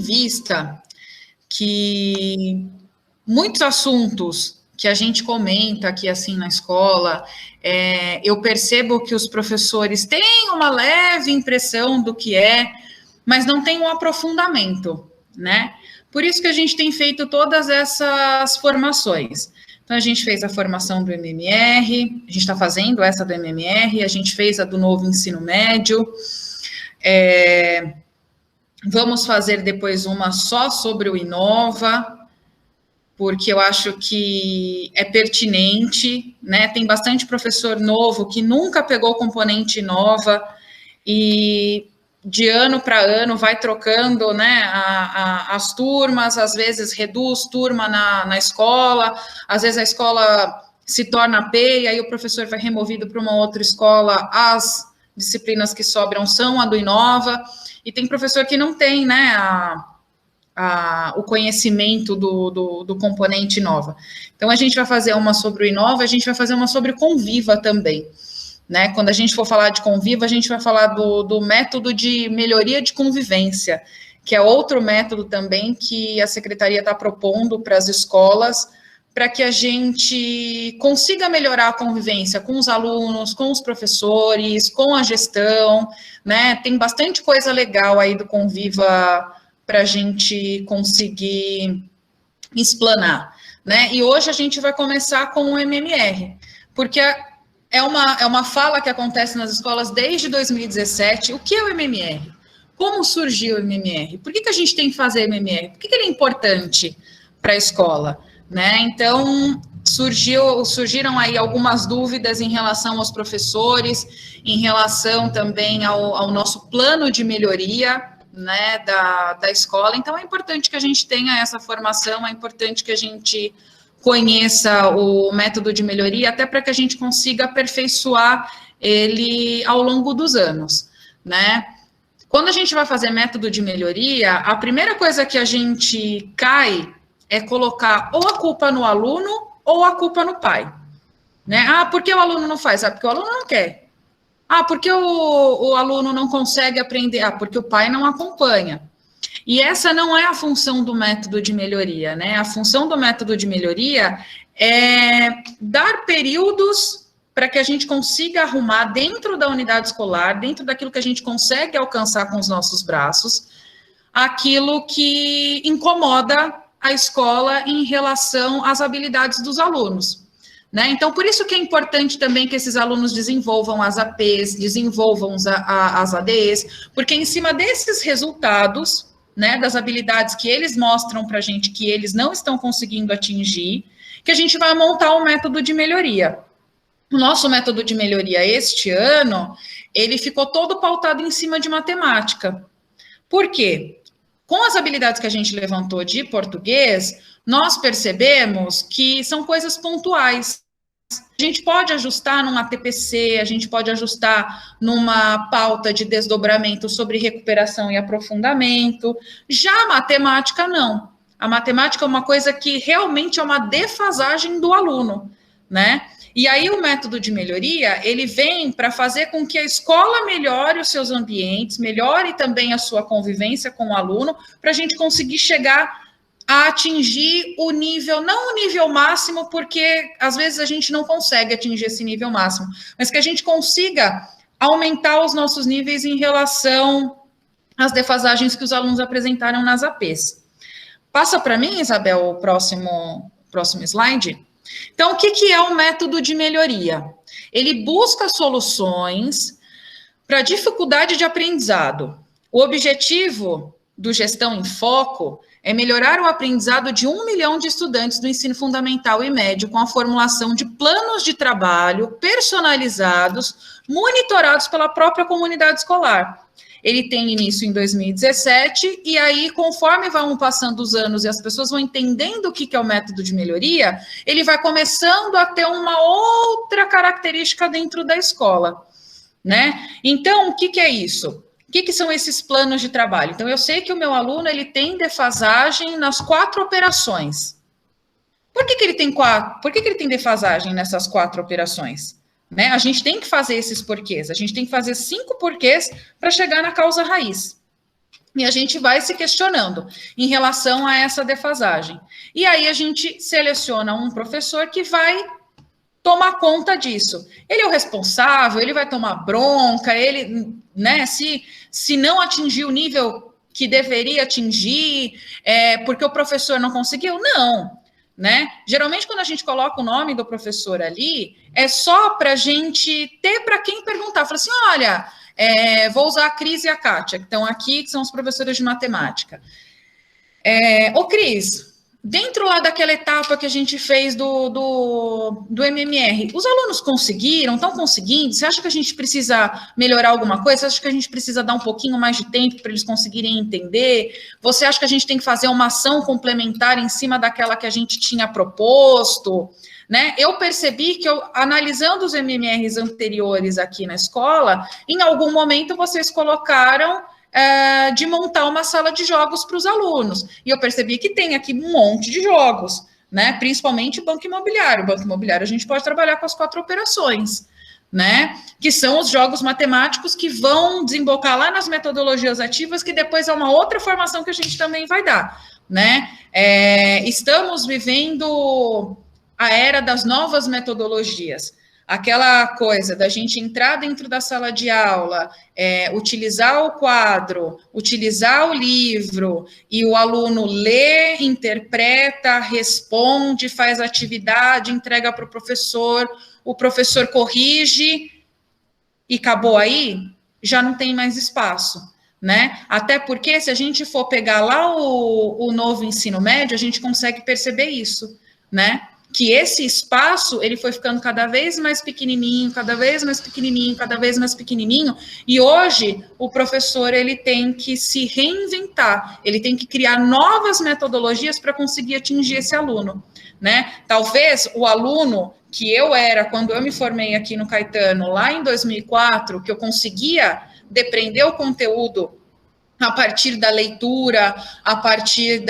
vista que muitos assuntos que a gente comenta aqui assim na escola, eu percebo que os professores têm uma leve impressão do que mas não tem um aprofundamento, né? Por isso que a gente tem feito todas essas formações. Então, a gente fez a formação do MMR, a gente está fazendo essa do MMR, a gente fez a do novo ensino médio, vamos fazer depois uma só sobre o Inova, porque eu acho que é pertinente, né? Tem bastante professor novo que nunca pegou componente Inova e de ano para ano vai trocando, né, as turmas, às vezes reduz turma na escola, às vezes a escola se torna P, e aí o professor vai removido para uma outra escola, as disciplinas que sobram são a do Inova, e tem professor que não tem, né, o conhecimento do componente Inova. Então, a gente vai fazer uma sobre o Inova, a gente vai fazer uma sobre Conviva também, né? Quando a gente for falar de Conviva, a gente vai falar do método de melhoria de convivência, que é outro método também que a Secretaria está propondo para as escolas, para que a gente consiga melhorar a convivência com os alunos, com os professores, com a gestão, né? Tem bastante coisa legal aí do Conviva para a gente conseguir explanar, né? E hoje a gente vai começar com o MMR, porque é uma fala que acontece nas escolas desde 2017. O que é o MMR? Como surgiu o MMR? Por que a gente tem que fazer MMR? Por que ele é importante para a escola? Né? Então, surgiram aí algumas dúvidas em relação aos professores, em relação também ao nosso plano de melhoria, né, da escola. Então, é importante que a gente tenha essa formação, é importante que a gente conheça o método de melhoria, até para que a gente consiga aperfeiçoar ele ao longo dos anos, né? Quando a gente vai fazer método de melhoria, a primeira coisa que a gente cai é colocar ou a culpa no aluno ou a culpa no pai, né? Ah, por que o aluno não faz? Ah, porque o aluno não quer. Ah, por que o aluno não consegue aprender? Ah, porque o pai não acompanha. E essa não é a função do método de melhoria, né? A função do método de melhoria é dar períodos para que a gente consiga arrumar dentro da unidade escolar, dentro daquilo que a gente consegue alcançar com os nossos braços, aquilo que incomoda a escola em relação às habilidades dos alunos, né? Então, por isso que é importante também que esses alunos desenvolvam as APs, desenvolvam as ADEs, porque em cima desses resultados, né, das habilidades que eles mostram para a gente que eles não estão conseguindo atingir, que a gente vai montar um método de melhoria. O nosso método de melhoria este ano, ele ficou todo pautado em cima de matemática. Por quê? Com as habilidades que a gente levantou de português, nós percebemos que são coisas pontuais. A gente pode ajustar numa TPC, a gente pode ajustar numa pauta de desdobramento sobre recuperação e aprofundamento. Já a matemática, não. A matemática é uma coisa que realmente é uma defasagem do aluno, né? E aí o método de melhoria, ele vem para fazer com que a escola melhore os seus ambientes, melhore também a sua convivência com o aluno, para a gente conseguir chegar a atingir o nível, não o nível máximo, porque às vezes a gente não consegue atingir esse nível máximo, mas que a gente consiga aumentar os nossos níveis em relação às defasagens que os alunos apresentaram nas APs. Passa para mim, Isabel, o próximo slide. Então, o que é o método de melhoria? Ele busca soluções para dificuldade de aprendizado. O objetivo do Gestão em Foco é melhorar o aprendizado de 1 milhão de estudantes do ensino fundamental e médio com a formulação de planos de trabalho personalizados, monitorados pela própria comunidade escolar. Ele tem início em 2017, e aí, conforme vão passando os anos e as pessoas vão entendendo o que é o método de melhoria, ele vai começando a ter uma outra característica dentro da escola, né? Então, o que é isso? O que são esses planos de trabalho? Então, eu sei que o meu aluno, ele tem defasagem nas 4 operações. Por que ele tem 4? Por que ele tem defasagem nessas 4 operações? Né? A gente tem que fazer esses porquês, a gente tem que fazer 5 porquês para chegar na causa raiz. E a gente vai se questionando em relação a essa defasagem. E aí a gente seleciona um professor que vai tomar conta disso. Ele é o responsável, ele vai tomar bronca, ele, né, se não atingir o nível que deveria atingir, porque o professor não conseguiu, não, né? Geralmente, quando a gente coloca o nome do professor ali, é só para a gente ter para quem perguntar. Fala assim, olha, vou usar a Cris e a Kátia, que estão aqui, que são os professores de matemática. Ô, Cris, dentro lá daquela etapa que a gente fez do MMR, os alunos conseguiram, estão conseguindo? Você acha que a gente precisa melhorar alguma coisa? Você acha que a gente precisa dar um pouquinho mais de tempo para eles conseguirem entender? Você acha que a gente tem que fazer uma ação complementar em cima daquela que a gente tinha proposto? Né? Eu percebi que, analisando os MMRs anteriores aqui na escola, em algum momento vocês colocaram de montar uma sala de jogos para os alunos. E eu percebi que tem aqui um monte de jogos, né? Principalmente o Banco Imobiliário. O Banco Imobiliário a gente pode trabalhar com as 4 operações, né? Que são os jogos matemáticos que vão desembocar lá nas metodologias ativas, que depois é uma outra formação que a gente também vai dar, né? Estamos vivendo a era das novas metodologias. Aquela coisa da gente entrar dentro da sala de aula, utilizar o quadro, utilizar o livro, e o aluno lê, interpreta, responde, faz atividade, entrega para o professor corrige, e acabou aí, já não tem mais espaço, né? Até porque, se a gente for pegar lá o novo ensino médio, a gente consegue perceber isso, né? Que esse espaço, ele foi ficando cada vez mais pequenininho, cada vez mais pequenininho, cada vez mais pequenininho, e hoje o professor, ele tem que se reinventar, ele tem que criar novas metodologias para conseguir atingir esse aluno, né? Talvez o aluno que eu era quando eu me formei aqui no Caetano, lá em 2004, que eu conseguia depreender o conteúdo a partir da leitura, a partir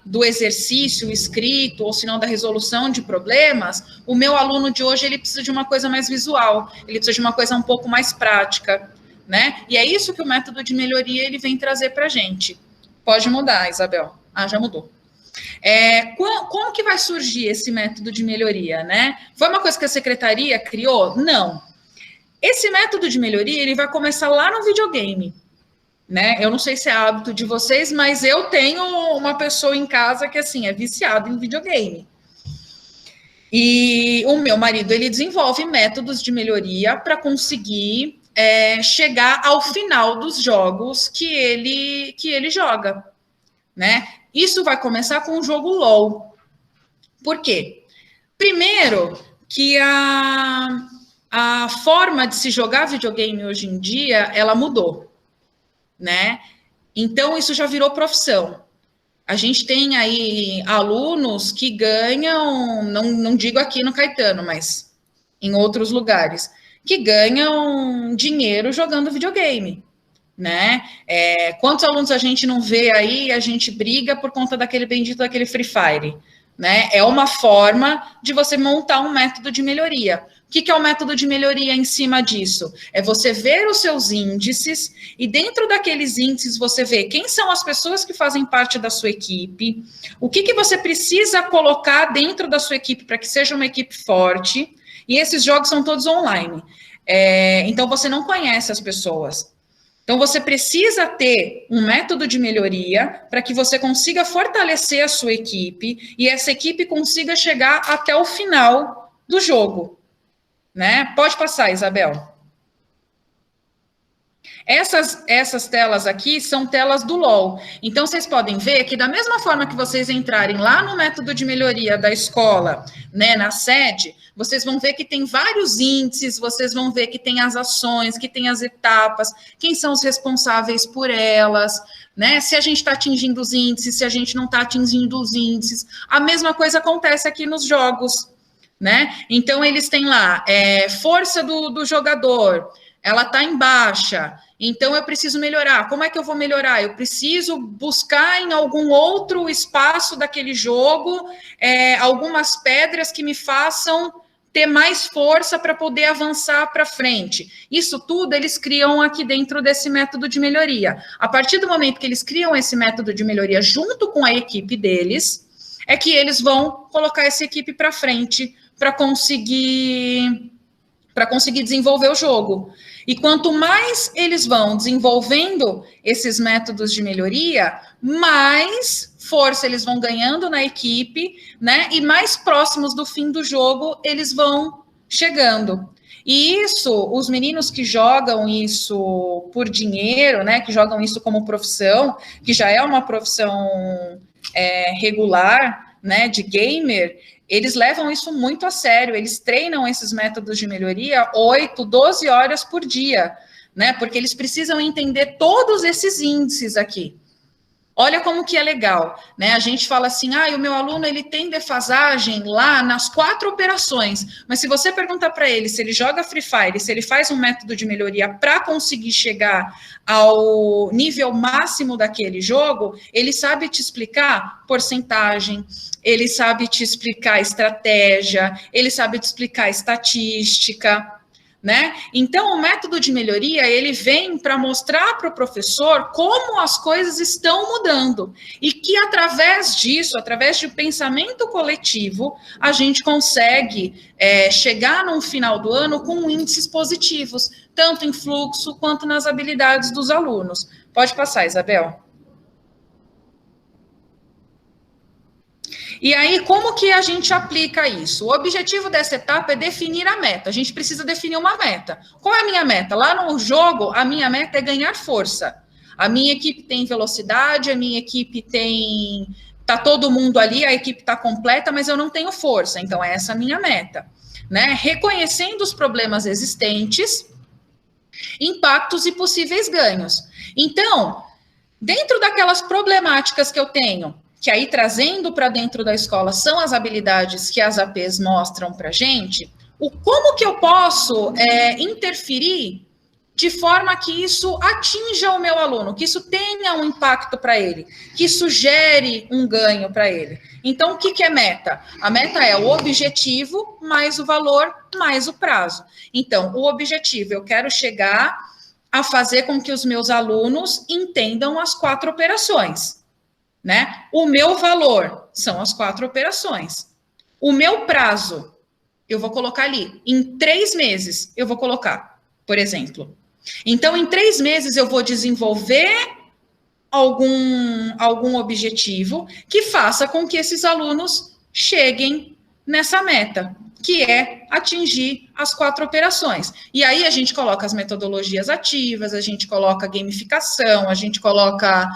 do exercício escrito, ou se não da resolução de problemas, o meu aluno de hoje, ele precisa de uma coisa mais visual, ele precisa de uma coisa um pouco mais prática, né? E é isso que o método de melhoria, ele vem trazer para a gente. Pode mudar, Isabel. Ah, já mudou. Como que vai surgir esse método de melhoria, né? Foi uma coisa que a secretaria criou? Não. Esse método de melhoria, ele vai começar lá no videogame, né? Eu não sei se é hábito de vocês, mas eu tenho uma pessoa em casa que, assim, é viciado em videogame. E o meu marido, ele desenvolve métodos de melhoria para conseguir chegar ao final dos jogos que ele joga, né? Isso vai começar com o jogo LOL. Por quê? Primeiro, que a forma de se jogar videogame hoje em dia, ela mudou, né? Então, isso já virou profissão. A gente tem aí alunos que ganham, não digo aqui no Caetano, mas em outros lugares, que ganham dinheiro jogando videogame, né? Quantos alunos a gente não vê aí, a gente briga por conta daquele bendito daquele Free Fire, né? É uma forma de você montar um método de melhoria. O que é o método de melhoria em cima disso? É você ver os seus índices e dentro daqueles índices você vê quem são as pessoas que fazem parte da sua equipe, o que você precisa colocar dentro da sua equipe para que seja uma equipe forte, e esses jogos são todos online. Então você não conhece as pessoas. Então você precisa ter um método de melhoria para que você consiga fortalecer a sua equipe e essa equipe consiga chegar até o final do jogo. Né? Pode passar, Isabel. Essas telas aqui são telas do LOL. Então, vocês podem ver que da mesma forma que vocês entrarem lá no método de melhoria da escola, né, na sede, vocês vão ver que tem vários índices, vocês vão ver que tem as ações, que tem as etapas, quem são os responsáveis por elas, né? Se a gente está atingindo os índices, se a gente não está atingindo os índices. A mesma coisa acontece aqui nos jogos, né? Então, eles têm lá força do jogador, ela está em baixa, então eu preciso melhorar. Como é que eu vou melhorar? Eu preciso buscar em algum outro espaço daquele jogo algumas pedras que me façam ter mais força para poder avançar para frente. Isso tudo eles criam aqui dentro desse método de melhoria. A partir do momento que eles criam esse método de melhoria junto com a equipe deles, é que eles vão colocar essa equipe para frente para conseguir desenvolver o jogo. E quanto mais eles vão desenvolvendo esses métodos de melhoria, mais força eles vão ganhando na equipe, né? E mais próximos do fim do jogo eles vão chegando. E isso, os meninos que jogam isso por dinheiro, né? Que jogam isso como profissão, que já é uma profissão regular, né? De gamer, eles levam isso muito a sério, eles treinam esses métodos de melhoria 8, 12 horas por dia, né? Porque eles precisam entender todos esses índices aqui. Olha como que é legal, né? A gente fala assim, o meu aluno ele tem defasagem lá nas 4 operações, mas se você perguntar para ele se ele joga Free Fire, se ele faz um método de melhoria para conseguir chegar ao nível máximo daquele jogo, ele sabe te explicar porcentagem, ele sabe te explicar estratégia, ele sabe te explicar estatística, né? Então, o método de melhoria, ele vem para mostrar para o professor como as coisas estão mudando e que, através disso, através de pensamento coletivo, a gente consegue chegar no final do ano com índices positivos, tanto em fluxo quanto nas habilidades dos alunos. Pode passar, Isabel. E aí, como que a gente aplica isso? O objetivo dessa etapa é definir a meta. A gente precisa definir uma meta. Qual é a minha meta? Lá no jogo, a minha meta é ganhar força. A minha equipe tem velocidade, a minha equipe tem... Tá todo mundo ali, a equipe está completa, mas eu não tenho força. Então, essa é a minha meta, né? Reconhecendo os problemas existentes, impactos e possíveis ganhos. Então, dentro daquelas problemáticas que eu tenho, que aí trazendo para dentro da escola são as habilidades que as APs mostram para a gente, como que eu posso interferir de forma que isso atinja o meu aluno, que isso tenha um impacto para ele, que isso gere um ganho para ele. Então, o que é meta? A meta é o objetivo mais o valor mais o prazo. Então, o objetivo, eu quero chegar a fazer com que os meus alunos entendam as 4 operações. Né? O meu valor são as 4 operações. O meu prazo, eu vou colocar ali, em 3 meses, eu vou colocar, por exemplo. Então, em 3 meses, eu vou desenvolver algum objetivo que faça com que esses alunos cheguem nessa meta, que é atingir as 4 operações. E aí a gente coloca as metodologias ativas, a gente coloca gamificação, a gente coloca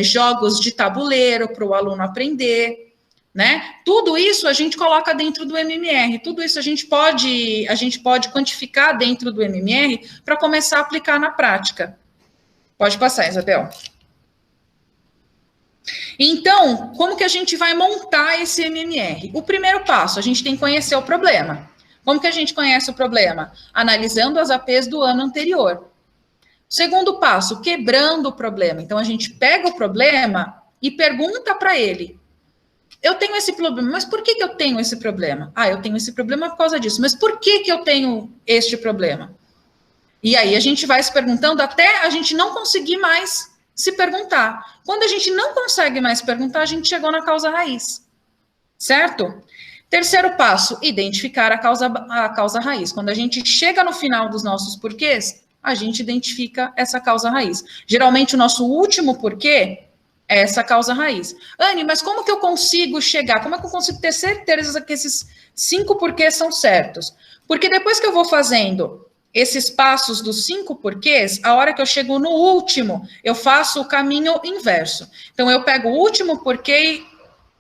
jogos de tabuleiro para o aluno aprender, né? Tudo isso a gente coloca dentro do MMR, tudo isso a gente pode quantificar dentro do MMR para começar a aplicar na prática. Pode passar, Isabel. Então, como que a gente vai montar esse MMR? O primeiro passo, a gente tem que conhecer o problema. Como que a gente conhece o problema? Analisando as APs do ano anterior. Segundo passo, quebrando o problema. Então, a gente pega o problema e pergunta para ele. Eu tenho esse problema, mas por que eu tenho esse problema? Eu tenho esse problema por causa disso. Mas por que eu tenho este problema? E aí a gente vai se perguntando até a gente não conseguir mais se perguntar. Quando a gente não consegue mais perguntar, a gente chegou na causa raiz, certo? Terceiro passo, identificar a causa raiz. Quando a gente chega no final dos nossos porquês, a gente identifica essa causa raiz. Geralmente, o nosso último porquê é essa causa raiz. Anne, mas como que eu consigo chegar? Como é que eu consigo ter certeza que esses 5 porquês são certos? Porque depois que eu vou fazendo esses passos dos 5 porquês, a hora que eu chego no último, eu faço o caminho inverso. Então, eu pego o último porquê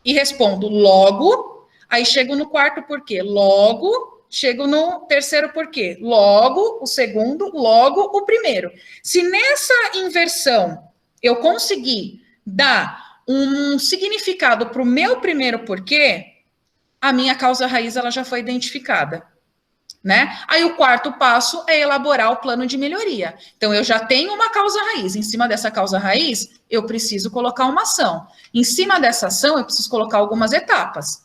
e respondo logo, aí chego no 4º porquê, logo, chego no 3º porquê, logo, o 2º, logo, o 1º. Se nessa inversão eu conseguir dar um significado para o meu 1º porquê, a minha causa raiz ela já foi identificada. Né? Aí o 4º passo é elaborar o plano de melhoria. Então, eu já tenho uma causa raiz. Em cima dessa causa raiz, eu preciso colocar uma ação. Em cima dessa ação, eu preciso colocar algumas etapas,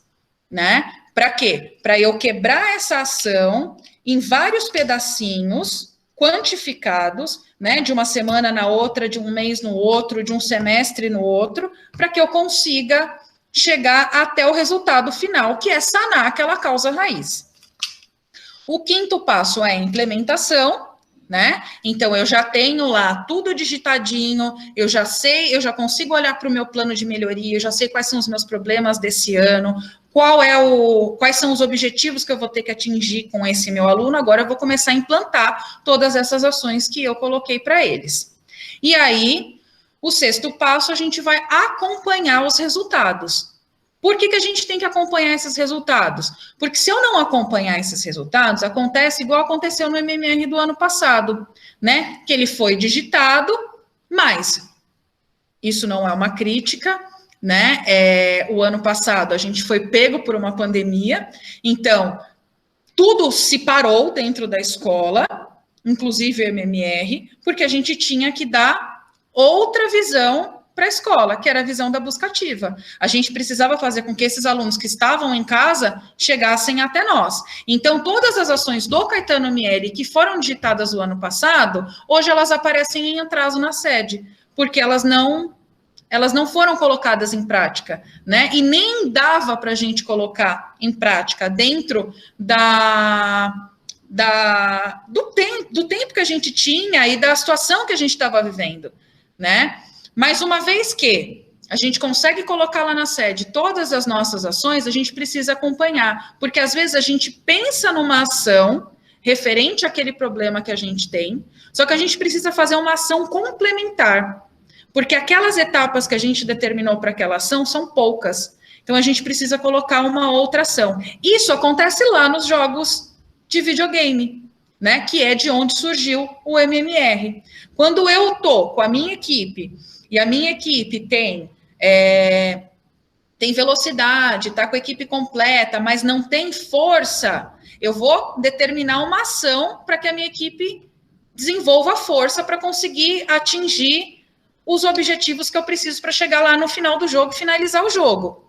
né? Para quê? Para eu quebrar essa ação em vários pedacinhos quantificados, né, de uma semana na outra, de um mês no outro, de um semestre no outro, para que eu consiga chegar até o resultado final, que é sanar aquela causa raiz. O quinto passo é a implementação, né? Então, eu já tenho lá tudo digitadinho, eu já sei, eu já consigo olhar para o meu plano de melhoria, eu já sei quais são os meus problemas desse ano, quais são os objetivos que eu vou ter que atingir com esse meu aluno. Agora eu vou começar a implantar todas essas ações que eu coloquei para eles. E aí, o sexto passo, a gente vai acompanhar os resultados. Por que a gente tem que acompanhar esses resultados? Porque se eu não acompanhar esses resultados, acontece igual aconteceu no MMR do ano passado, né? Que ele foi digitado, mas isso não é uma crítica, né? O ano passado a gente foi pego por uma pandemia, então tudo se parou dentro da escola, inclusive o MMR, porque a gente tinha que dar outra visão para a escola, que era a visão da busca ativa. A gente precisava fazer com que esses alunos que estavam em casa chegassem até nós. Então, todas as ações do Caetano Miele que foram digitadas no ano passado, hoje elas aparecem em atraso na sede, porque elas não foram colocadas em prática, né? E nem dava para a gente colocar em prática dentro do tempo que a gente tinha e da situação que a gente estava vivendo, né? Mas uma vez que a gente consegue colocar lá na sede todas as nossas ações, a gente precisa acompanhar, porque às vezes a gente pensa numa ação referente àquele problema que a gente tem, só que a gente precisa fazer uma ação complementar, porque aquelas etapas que a gente determinou para aquela ação são poucas. Então a gente precisa colocar uma outra ação. Isso acontece lá nos jogos de videogame, né? Que é de onde surgiu o MMR. Quando eu estou com a minha equipe e a minha equipe tem velocidade, está com a equipe completa, mas não tem força, eu vou determinar uma ação para que a minha equipe desenvolva força para conseguir atingir os objetivos que eu preciso para chegar lá no final do jogo e finalizar o jogo.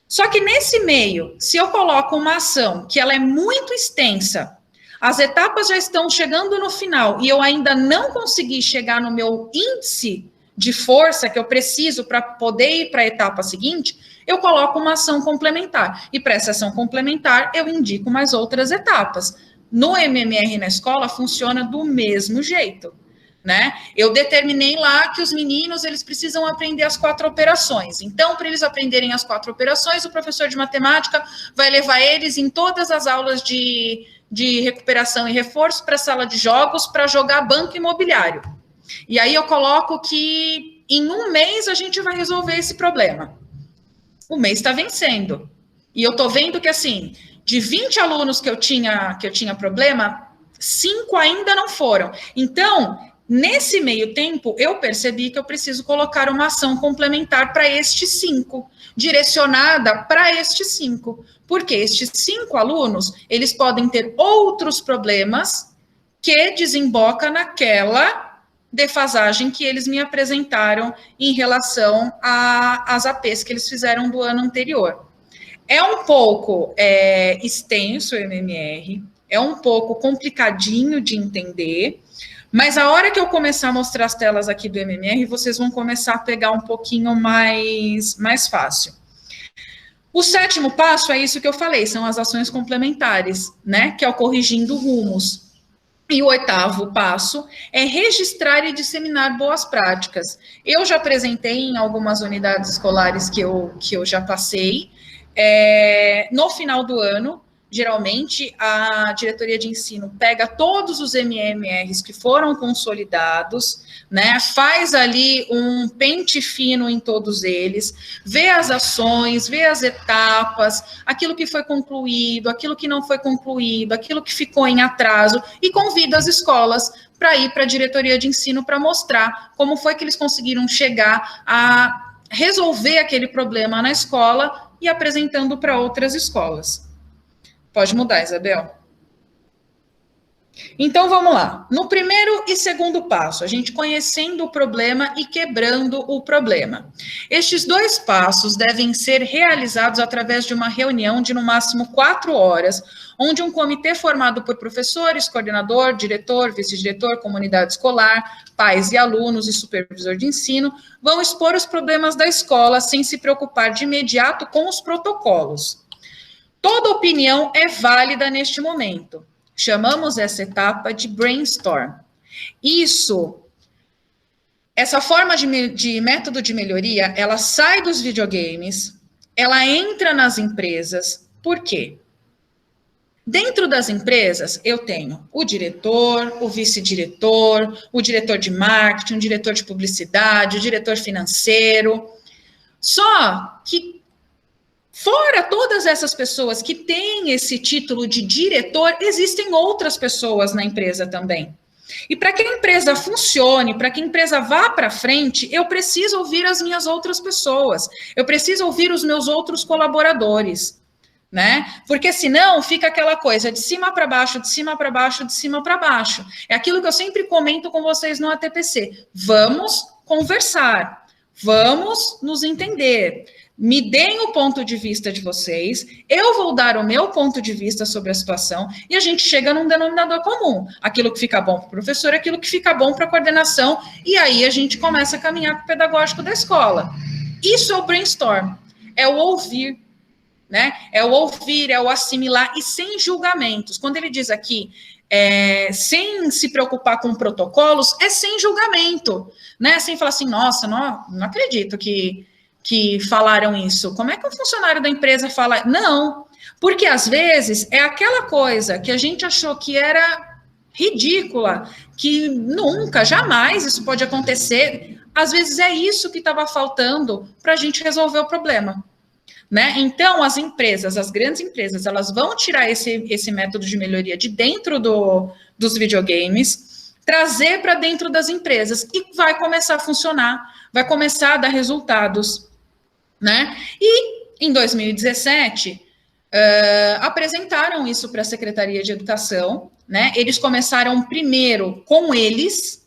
Só que nesse meio, se eu coloco uma ação que ela é muito extensa, as etapas já estão chegando no final e eu ainda não consegui chegar no meu índice de força que eu preciso para poder ir para a etapa seguinte, eu coloco uma ação complementar. E para essa ação complementar, eu indico mais outras etapas. No MMR na escola, funciona do mesmo jeito, né? Eu determinei lá que os meninos, eles precisam aprender as 4 operações. Então, para eles aprenderem as 4 operações, o professor de matemática vai levar eles em todas as aulas de recuperação e reforço para a sala de jogos para jogar banco imobiliário. E aí eu coloco que em um mês a gente vai resolver esse problema. O mês está vencendo. E eu estou vendo que, assim, de 20 alunos que eu tinha problema, 5 ainda não foram. Então, nesse meio tempo, eu percebi que eu preciso colocar uma ação complementar para estes 5, direcionada para estes 5. Porque estes 5 alunos, eles podem ter outros problemas que desemboca naquela defasagem que eles me apresentaram em relação às APs que eles fizeram do ano anterior. É um pouco extenso o MMR, é um pouco complicadinho de entender, mas a hora que eu começar a mostrar as telas aqui do MMR, vocês vão começar a pegar um pouquinho mais fácil. O 7º passo é isso que eu falei, são as ações complementares, né? Que é o corrigindo rumos. E o 8º passo é registrar e disseminar boas práticas. Eu já apresentei em algumas unidades escolares que eu já passei. No final do ano, geralmente, a diretoria de ensino pega todos os MMRs que foram consolidados, né, faz ali um pente fino em todos eles, vê as ações, vê as etapas, aquilo que foi concluído, aquilo que não foi concluído, aquilo que ficou em atraso, e convida as escolas para ir para a diretoria de ensino para mostrar como foi que eles conseguiram chegar a resolver aquele problema na escola e apresentando para outras escolas. Pode mudar, Isabel. Então, vamos lá. No primeiro e segundo passo, a gente conhecendo o problema e quebrando o problema. Estes 2 passos devem ser realizados através de uma reunião de, no máximo, 4 horas, onde um comitê formado por professores, coordenador, diretor, vice-diretor, comunidade escolar, pais e alunos e supervisor de ensino vão expor os problemas da escola sem se preocupar de imediato com os protocolos. Toda opinião é válida neste momento. Chamamos essa etapa de brainstorm. Essa forma de método de melhoria, ela sai dos videogames, ela entra nas empresas. Por quê? Dentro das empresas, eu tenho o diretor, o vice-diretor, o diretor de marketing, o diretor de publicidade, o diretor financeiro. Só que fora todas essas pessoas que têm esse título de diretor, existem outras pessoas na empresa também. E para que a empresa funcione, para que a empresa vá para frente, eu preciso ouvir as minhas outras pessoas, eu preciso ouvir os meus outros colaboradores, né? Porque senão fica aquela coisa de cima para baixo, de cima para baixo, de cima para baixo. É aquilo que eu sempre comento com vocês no ATPC. Vamos conversar, vamos nos entender. Me deem o ponto de vista de vocês, eu vou dar o meu ponto de vista sobre a situação e a gente chega num denominador comum. Aquilo que fica bom para o professor, aquilo que fica bom para a coordenação, e aí a gente começa a caminhar para o pedagógico da escola. Isso é o brainstorm, é o ouvir, né? É o ouvir, é o assimilar e sem julgamentos. Quando ele diz aqui, sem se preocupar com protocolos, é sem julgamento, né? Sem falar assim, nossa, não acredito que falaram isso. Como é que um funcionário da empresa fala? Não, porque às vezes é aquela coisa que a gente achou que era ridícula, que nunca, jamais isso pode acontecer. Às vezes é isso que estava faltando para a gente resolver o problema, né? Então, as empresas, as grandes empresas, elas vão tirar esse método de melhoria de dentro dos videogames, trazer para dentro das empresas e vai começar a funcionar, vai começar a dar resultados, né? E em 2017 apresentaram isso para a Secretaria de Educação, né? Eles começaram primeiro com eles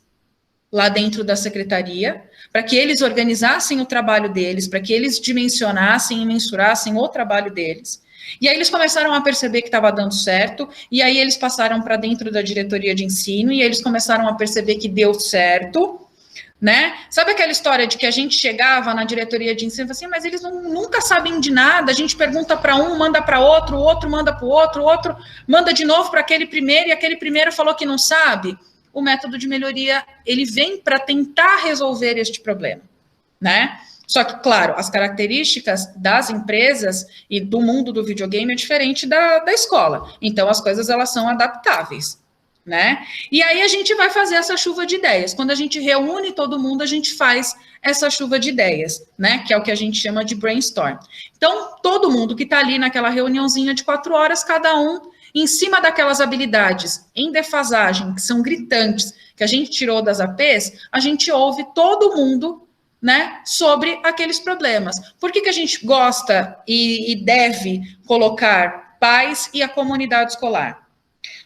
lá dentro da secretaria, para que eles organizassem o trabalho deles, para que eles dimensionassem e mensurassem o trabalho deles. E aí eles começaram a perceber que estava dando certo, e aí eles passaram para dentro da diretoria de ensino, e eles começaram a perceber que deu certo, né? Sabe aquela história de que a gente chegava na diretoria de ensino e falava assim, mas eles nunca sabem de nada, a gente pergunta para um, manda para outro, o outro manda para o outro manda de novo para aquele primeiro, e aquele primeiro falou que não sabe. O método de melhoria, ele vem para tentar resolver este problema, né? Só que, claro, as características das empresas e do mundo do videogame é diferente da escola. Então, as coisas, elas são adaptáveis, né? E aí a gente vai fazer essa chuva de ideias. Quando a gente reúne todo mundo, a gente faz essa chuva de ideias, né? Que é o que a gente chama de brainstorm. Então, todo mundo que está ali naquela reuniãozinha de 4 horas, cada um em cima daquelas habilidades em defasagem, que são gritantes, que a gente tirou das APs, a gente ouve todo mundo, né, sobre aqueles problemas. Por que a gente gosta e deve colocar pais e a comunidade escolar?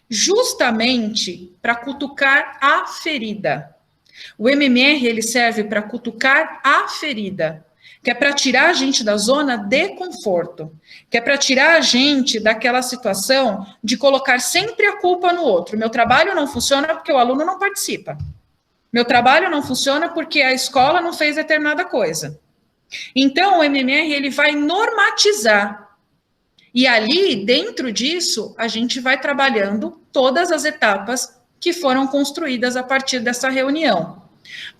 Justamente para cutucar a ferida. O MMR, ele serve para cutucar a ferida, que é para tirar a gente da zona de conforto, que é para tirar a gente daquela situação de colocar sempre a culpa no outro. Meu trabalho não funciona porque o aluno não participa. Meu trabalho não funciona porque a escola não fez determinada coisa. Então, o MMR, ele vai normatizar. E ali, dentro disso, a gente vai trabalhando todas as etapas que foram construídas a partir dessa reunião.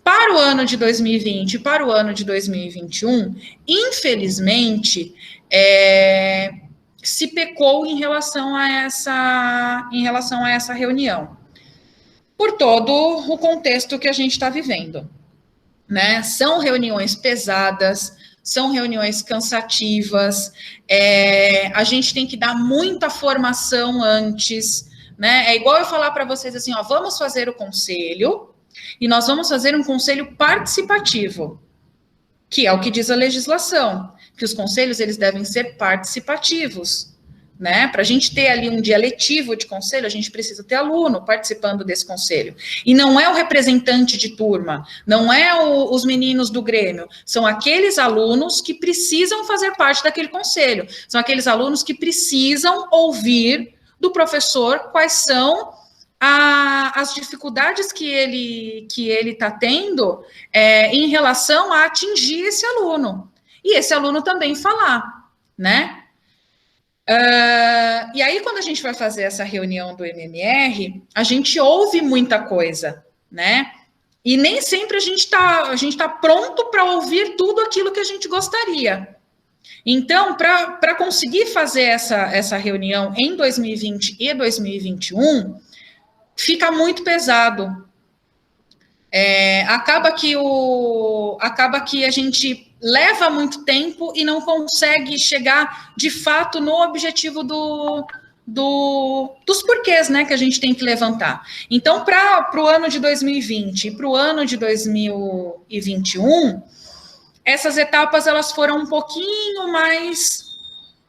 Para o ano de 2020 e para o ano de 2021, infelizmente, se pecou em relação a essa reunião, por todo o contexto que a gente está vivendo, né? São reuniões pesadas, são reuniões cansativas, a gente tem que dar muita formação antes, né? É igual eu falar para vocês assim, ó, vamos fazer o conselho, e nós vamos fazer um conselho participativo, que é o que diz a legislação, que os conselhos, eles devem ser participativos, né? Para a gente ter ali um dia letivo de conselho, a gente precisa ter aluno participando desse conselho. E não é o representante de turma, não é os meninos do Grêmio, são aqueles alunos que precisam fazer parte daquele conselho, são aqueles alunos que precisam ouvir do professor quais são as dificuldades que ele está tendo em relação a atingir esse aluno. E esse aluno também falar, né? E aí, quando a gente vai fazer essa reunião do MMR, a gente ouve muita coisa, né? E nem sempre a gente tá pronto para ouvir tudo aquilo que a gente gostaria. Então, para conseguir fazer essa reunião em 2020 e 2021, fica muito pesado. Acaba que a gente leva muito tempo e não consegue chegar, de fato, no objetivo dos porquês, né, que a gente tem que levantar. Então, para o ano de 2020 e para o ano de 2021, essas etapas elas foram um pouquinho mais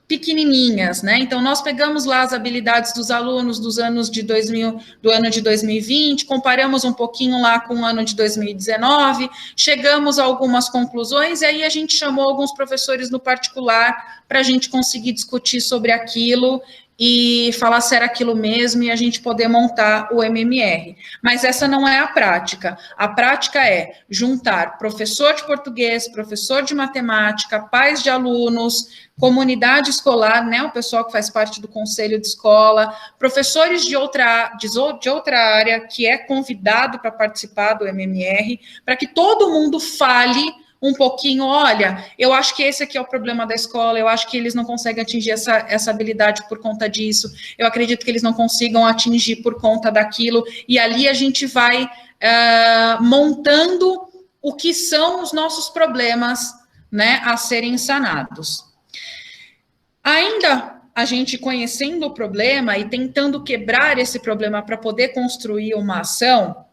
pequenininhas, né? Então, nós pegamos lá as habilidades dos alunos do ano de 2020, comparamos um pouquinho lá com o ano de 2019, chegamos a algumas conclusões, e aí a gente chamou alguns professores no particular para a gente conseguir discutir sobre aquilo e falar se era aquilo mesmo e a gente poder montar o MMR. Mas essa não é a prática. A prática é juntar professor de português, professor de matemática, pais de alunos, comunidade escolar, né, o pessoal que faz parte do conselho de escola, professores de outra área que é convidado para participar do MMR, para que todo mundo fale um pouquinho, olha, eu acho que esse aqui é o problema da escola, eu acho que eles não conseguem atingir essa habilidade por conta disso, eu acredito que eles não consigam atingir por conta daquilo, e ali a gente vai montando o que são os nossos problemas, né, a serem sanados. Ainda a gente conhecendo o problema e tentando quebrar esse problema para poder construir uma ação,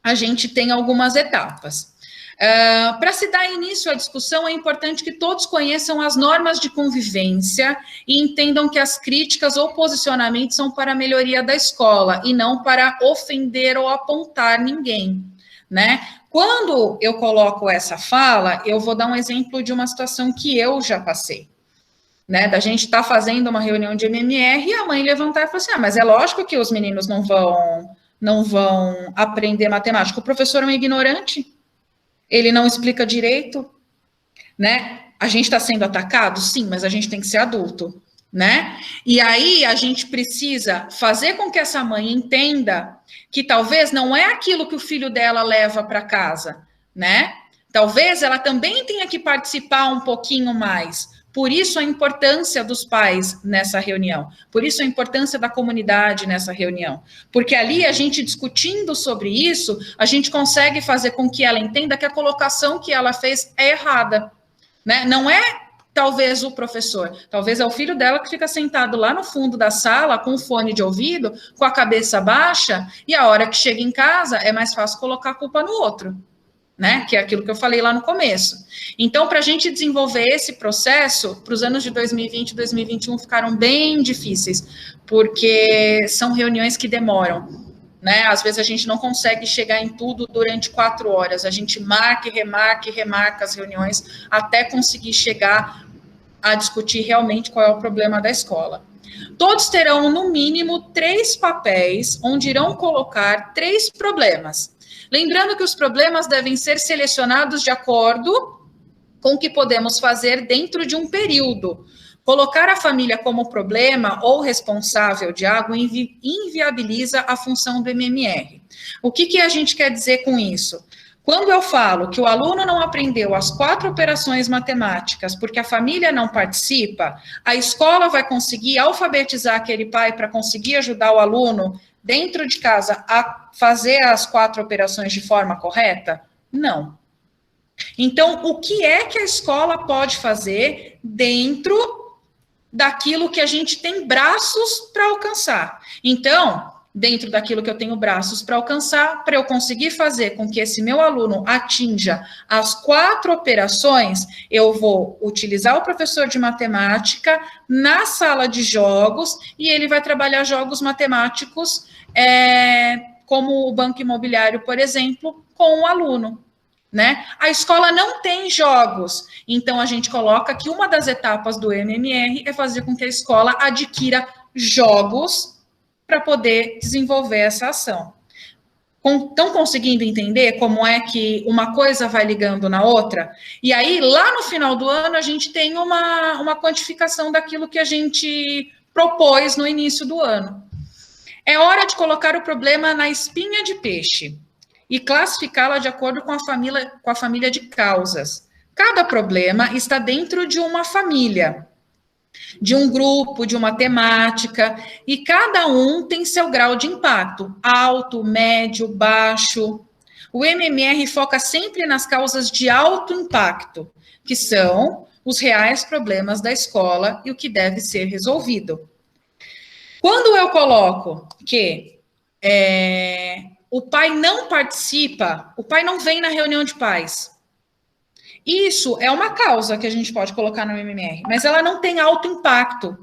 a gente tem algumas etapas. Para se dar início à discussão, é importante que todos conheçam as normas de convivência e entendam que as críticas ou posicionamentos são para a melhoria da escola e não para ofender ou apontar ninguém, né? Quando eu coloco essa fala, eu vou dar um exemplo de uma situação que eu já passei, né? Da gente estar fazendo uma reunião de MMR e a mãe levantar e falar assim, mas é lógico que os meninos não vão aprender matemática, o professor é um ignorante, ele não explica direito, né? A gente está sendo atacado? Sim, mas a gente tem que ser adulto, né? E aí a gente precisa fazer com que essa mãe entenda que talvez não é aquilo que o filho dela leva para casa, né? Talvez ela também tenha que participar um pouquinho mais. Por isso a importância dos pais nessa reunião, por isso a importância da comunidade nessa reunião, porque ali a gente discutindo sobre isso, a gente consegue fazer com que ela entenda que a colocação que ela fez é errada, né? Não é talvez o professor, talvez é o filho dela que fica sentado lá no fundo da sala com o fone de ouvido, com a cabeça baixa, e a hora que chega em casa é mais fácil colocar a culpa no outro, né? Que é aquilo que eu falei lá no começo. Então, para a gente desenvolver esse processo, para os anos de 2020 e 2021 ficaram bem difíceis, porque são reuniões que demoram, né? Às vezes a gente não consegue chegar em tudo durante 4 horas, a gente marca e remarca as reuniões até conseguir chegar a discutir realmente qual é o problema da escola. Todos terão, no mínimo, 3 papéis, onde irão colocar 3 problemas. Lembrando que os problemas devem ser selecionados de acordo com o que podemos fazer dentro de um período. Colocar a família como problema ou responsável de algo inviabiliza a função do MMR. O que a gente quer dizer com isso? Quando eu falo que o aluno não aprendeu as 4 operações matemáticas porque a família não participa, a escola vai conseguir alfabetizar aquele pai para conseguir ajudar o aluno dentro de casa a fazer as 4 operações de forma correta? Não. Então, o que é que a escola pode fazer dentro daquilo que a gente tem braços para alcançar? Então, dentro daquilo que eu tenho braços para alcançar, para eu conseguir fazer com que esse meu aluno atinja as 4 operações, eu vou utilizar o professor de matemática na sala de jogos e ele vai trabalhar jogos matemáticos, como o banco imobiliário, por exemplo, com o aluno. Né? A escola não tem jogos, então a gente coloca que uma das etapas do MMR é fazer com que a escola adquira jogos para poder desenvolver essa ação. Estão conseguindo entender como é que uma coisa vai ligando na outra? E aí, lá no final do ano, a gente tem uma quantificação daquilo que a gente propôs no início do ano. É hora de colocar o problema na espinha de peixe e classificá-la de acordo com a família de causas. Cada problema está dentro de uma família, de um grupo, de uma temática, e cada um tem seu grau de impacto, alto, médio, baixo. O MMR foca sempre nas causas de alto impacto, que são os reais problemas da escola e o que deve ser resolvido. Quando eu coloco que o pai não participa, o pai não vem na reunião de pais. Isso é uma causa que a gente pode colocar no MMR, mas ela não tem alto impacto.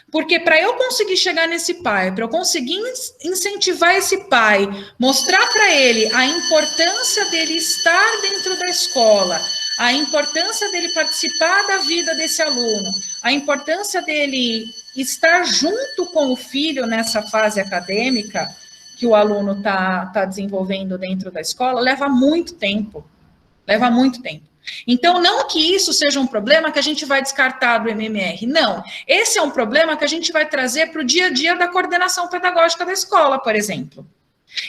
Porque para eu conseguir chegar nesse pai, para eu conseguir incentivar esse pai, mostrar para ele a importância dele estar dentro da escola, a importância dele participar da vida desse aluno, a importância dele estar junto com o filho nessa fase acadêmica, que o aluno está desenvolvendo dentro da escola, leva muito tempo. Leva muito tempo. Então, não que isso seja um problema que a gente vai descartar do MMR, não. Esse é um problema que a gente vai trazer para o dia a dia da coordenação pedagógica da escola, por exemplo.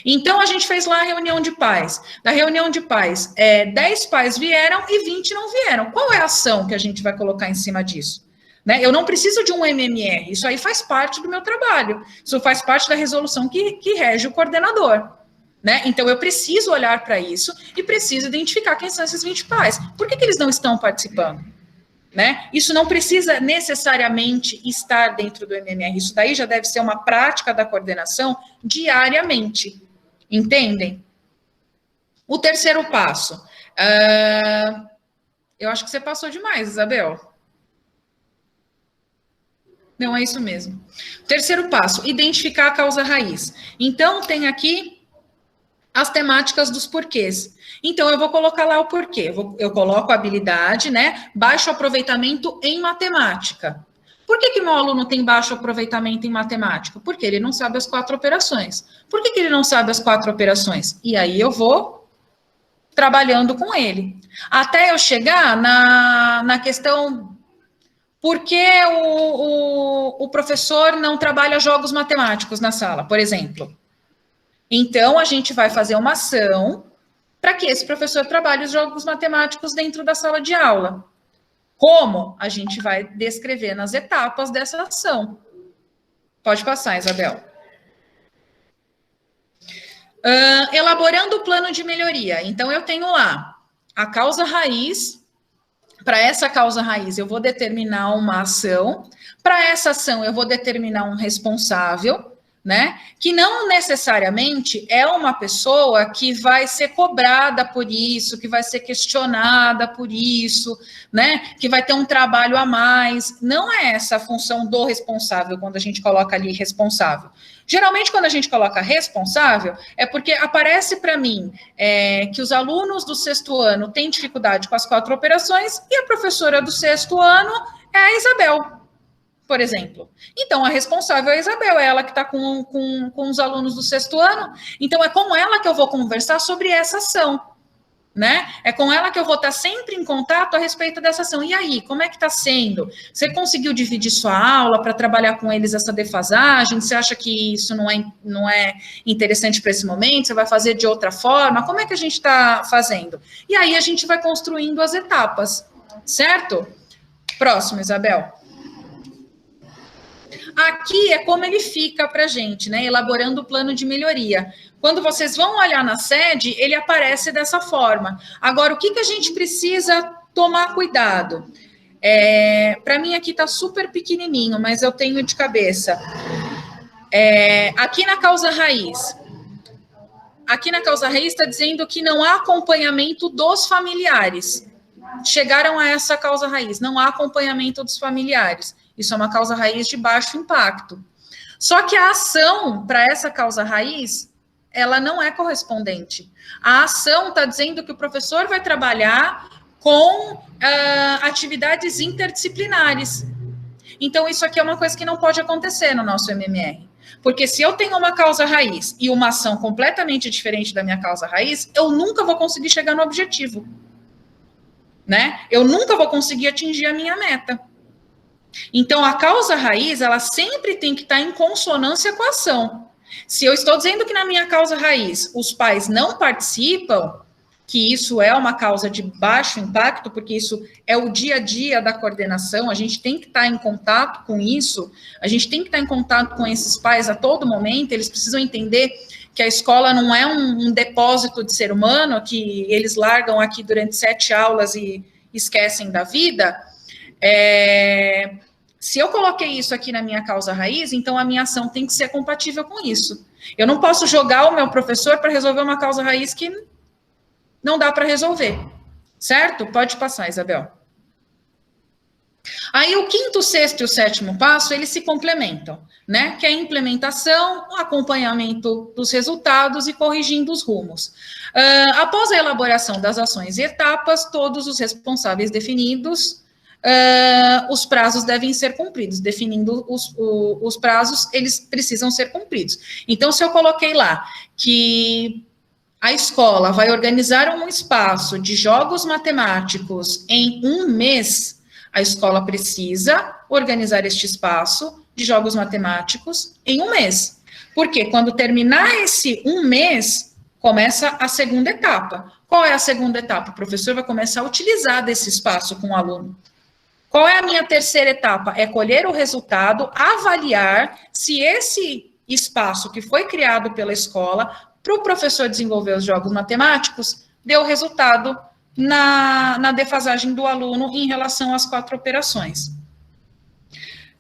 Então, a gente fez lá a reunião de pais. Da reunião de pais, 10 pais vieram e 20 não vieram. Qual é a ação que a gente vai colocar em cima disso? Né? Eu não preciso de um MMR, isso aí faz parte do meu trabalho, isso faz parte da resolução que rege o coordenador. Né? Então, eu preciso olhar para isso e preciso identificar quem são esses 20 pais. Por que eles não estão participando? Né? Isso não precisa necessariamente estar dentro do MMR, isso daí já deve ser uma prática da coordenação diariamente. Entendem? O terceiro passo. Eu acho que você passou demais, Isabel. Não, é isso mesmo. Terceiro passo, identificar a causa raiz. Então, tem aqui as temáticas dos porquês. Então, eu vou colocar lá o porquê. Eu coloco a habilidade, né? Baixo aproveitamento em matemática. Por que meu aluno tem baixo aproveitamento em matemática? Porque ele não sabe as 4 operações. Por que ele não sabe as 4 operações? E aí eu vou trabalhando com ele. Até eu chegar na questão... Por que o professor não trabalha jogos matemáticos na sala, por exemplo? Então, a gente vai fazer uma ação para que esse professor trabalhe os jogos matemáticos dentro da sala de aula. Como? A gente vai descrever nas etapas dessa ação. Pode passar, Isabel. Elaborando o plano de melhoria. Então, eu tenho lá a causa raiz. Para essa causa raiz, eu vou determinar uma ação. Para essa ação, eu vou determinar um responsável, né? Que não necessariamente é uma pessoa que vai ser cobrada por isso, que vai ser questionada por isso, né? Que vai ter um trabalho a mais. Não é essa a função do responsável, quando a gente coloca ali responsável. Geralmente, quando a gente coloca responsável, é porque aparece para mim que os alunos do 6º ano têm dificuldade com as 4 operações e a professora do 6º ano é a Isabel, por exemplo. Então, a responsável é a Isabel, é ela que está com os alunos do 6º ano. Então, é com ela que eu vou conversar sobre essa ação, né? É com ela que eu vou estar sempre em contato a respeito dessa ação. E aí, como é que está sendo? Você conseguiu dividir sua aula para trabalhar com eles essa defasagem? Você acha que isso não é interessante para esse momento? Você vai fazer de outra forma? Como é que a gente está fazendo? E aí, a gente vai construindo as etapas, certo? Próximo, Isabel. Aqui é como ele fica para a gente, né? Elaborando o plano de melhoria. Quando vocês vão olhar na sede, ele aparece dessa forma. Agora, o que a gente precisa tomar cuidado? Para mim aqui está super pequenininho, mas eu tenho de cabeça. Aqui na causa raiz está dizendo que não há acompanhamento dos familiares. Chegaram a essa causa raiz, não há acompanhamento dos familiares. Isso é uma causa raiz de baixo impacto. Só que a ação para essa causa raiz, ela não é correspondente. A ação está dizendo que o professor vai trabalhar com atividades interdisciplinares. Então, isso aqui é uma coisa que não pode acontecer no nosso MMR. Porque se eu tenho uma causa raiz e uma ação completamente diferente da minha causa raiz, eu nunca vou conseguir chegar no objetivo. Né? Eu nunca vou conseguir atingir a minha meta. Então, a causa raiz, ela sempre tem que estar em consonância com a ação. Se eu estou dizendo que na minha causa raiz os pais não participam, que isso é uma causa de baixo impacto, porque isso é o dia a dia da coordenação, a gente tem que estar em contato com isso, a gente tem que estar em contato com esses pais a todo momento, eles precisam entender que a escola não é um depósito de ser humano, que eles largam aqui durante 7 aulas e esquecem da vida. Se eu coloquei isso aqui na minha causa raiz, então a minha ação tem que ser compatível com isso. Eu não posso jogar o meu professor para resolver uma causa raiz que não dá para resolver, certo? Pode passar, Isabel. Aí o 5º, 6º e o 7º passo, eles se complementam, né? Que é a implementação, o acompanhamento dos resultados e corrigindo os rumos. Após a elaboração das ações e etapas, todos os responsáveis definidos, os prazos devem ser cumpridos. Definindo os prazos, eles precisam ser cumpridos. Então, se eu coloquei lá que a escola vai organizar um espaço de jogos matemáticos em 1 mês, a escola precisa organizar este espaço de jogos matemáticos em 1 mês. Porque quando terminar esse 1 mês, começa a segunda etapa. Qual é a segunda etapa? O professor vai começar a utilizar desse espaço com o aluno. Qual é a minha terceira etapa? É colher o resultado, avaliar se esse espaço que foi criado pela escola para o professor desenvolver os jogos matemáticos deu resultado na defasagem do aluno em relação às 4 operações.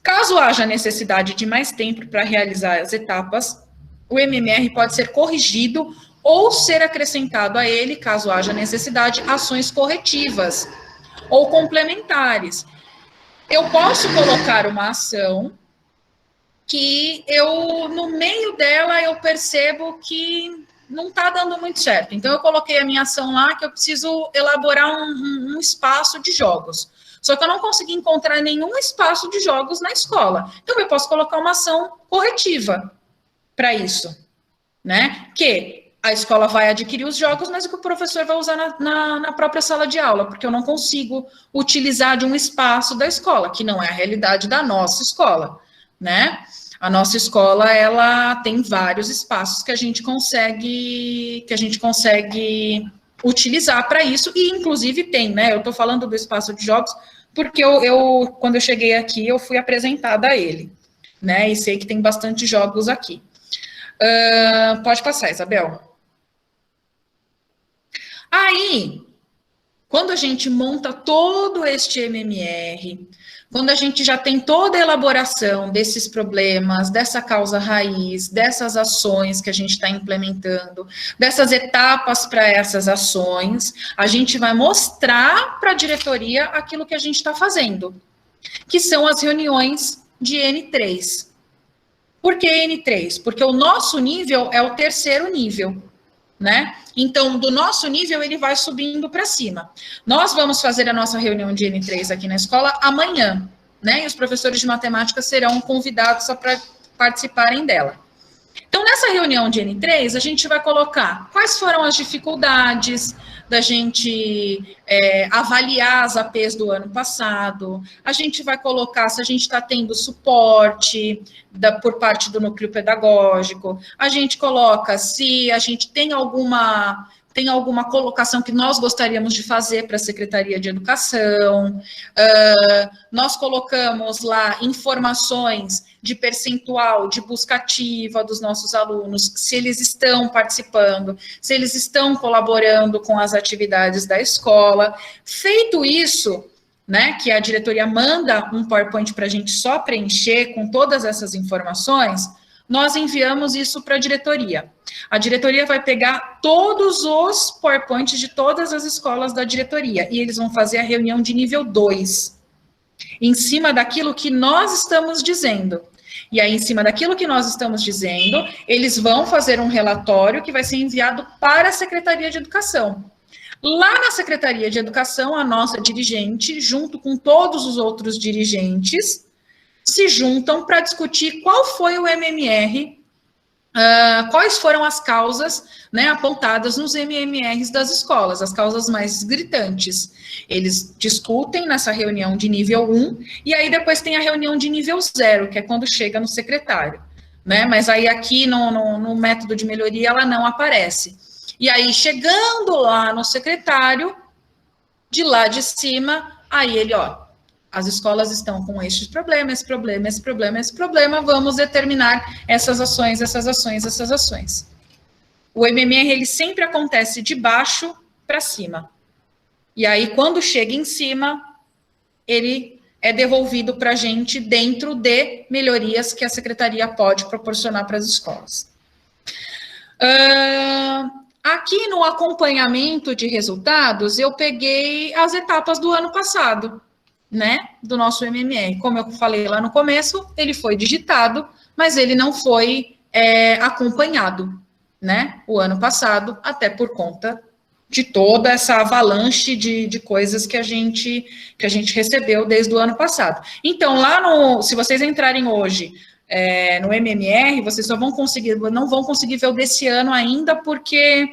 Caso haja necessidade de mais tempo para realizar as etapas, o MMR pode ser corrigido ou ser acrescentado a ele, caso haja necessidade, ações corretivas ou complementares. Eu posso colocar uma ação que no meio dela, eu percebo que não está dando muito certo. Então, eu coloquei a minha ação lá, que eu preciso elaborar um espaço de jogos. Só que eu não consegui encontrar nenhum espaço de jogos na escola. Então, eu posso colocar uma ação corretiva para isso, né? Que a escola vai adquirir os jogos, mas o professor vai usar na própria sala de aula, porque eu não consigo utilizar de um espaço da escola, que não é a realidade da nossa escola, né? A nossa escola, ela tem vários espaços que a gente consegue utilizar para isso, e inclusive tem, né? Eu estou falando do espaço de jogos, porque quando eu cheguei aqui, eu fui apresentada a ele, né? E sei que tem bastante jogos aqui. Pode passar, Isabel. Aí, quando a gente monta todo este MMR, quando a gente já tem toda a elaboração desses problemas, dessa causa raiz, dessas ações que a gente está implementando, dessas etapas para essas ações, a gente vai mostrar para a diretoria aquilo que a gente está fazendo, que são as reuniões de N3. Por que N3? Porque o nosso nível é o 3º nível, né? Então, do nosso nível, ele vai subindo para cima. Nós vamos fazer a nossa reunião de N3 aqui na escola amanhã, né? E os professores de matemática serão convidados só para participarem dela. Então, nessa reunião de N3, a gente vai colocar quais foram as dificuldades da gente avaliar as APs do ano passado, a gente vai colocar se a gente está tendo suporte por parte do núcleo pedagógico, a gente coloca se a gente tem alguma colocação que nós gostaríamos de fazer para a Secretaria de Educação, nós colocamos lá informações de percentual, de busca ativa dos nossos alunos, se eles estão participando, se eles estão colaborando com as atividades da escola. Feito isso, né, que a diretoria manda um PowerPoint para a gente só preencher com todas essas informações, nós enviamos isso para a diretoria. A diretoria vai pegar todos os PowerPoints de todas as escolas da diretoria e eles vão fazer a reunião de nível 2, em cima daquilo que nós estamos dizendo. E aí, em cima daquilo que nós estamos dizendo, eles vão fazer um relatório que vai ser enviado para a Secretaria de Educação. Lá na Secretaria de Educação, a nossa dirigente, junto com todos os outros dirigentes, se juntam para discutir qual foi o MMR, quais foram as causas, né, apontadas nos MMRs das escolas, as causas mais gritantes. Eles discutem nessa reunião de nível 1, e aí depois tem a reunião de nível 0, que é quando chega no secretário, né, mas aí aqui no método de melhoria ela não aparece. E aí, chegando lá no secretário, de lá de cima, aí ele, as escolas estão com esse problema, esse problema, esse problema, esse problema, vamos determinar essas ações, essas ações, essas ações. O MMR, ele sempre acontece de baixo para cima. E aí, quando chega em cima, ele é devolvido para a gente dentro de melhorias que a secretaria pode proporcionar para as escolas. Aqui no acompanhamento de resultados, eu peguei as etapas do ano passado, né, do nosso MMR. Como eu falei lá no começo, ele foi digitado, mas ele não foi acompanhado, né, o ano passado, até por conta de toda essa avalanche de coisas que a gente recebeu desde o ano passado. Então, se vocês entrarem hoje no MMR, vocês não vão conseguir ver o desse ano ainda, porque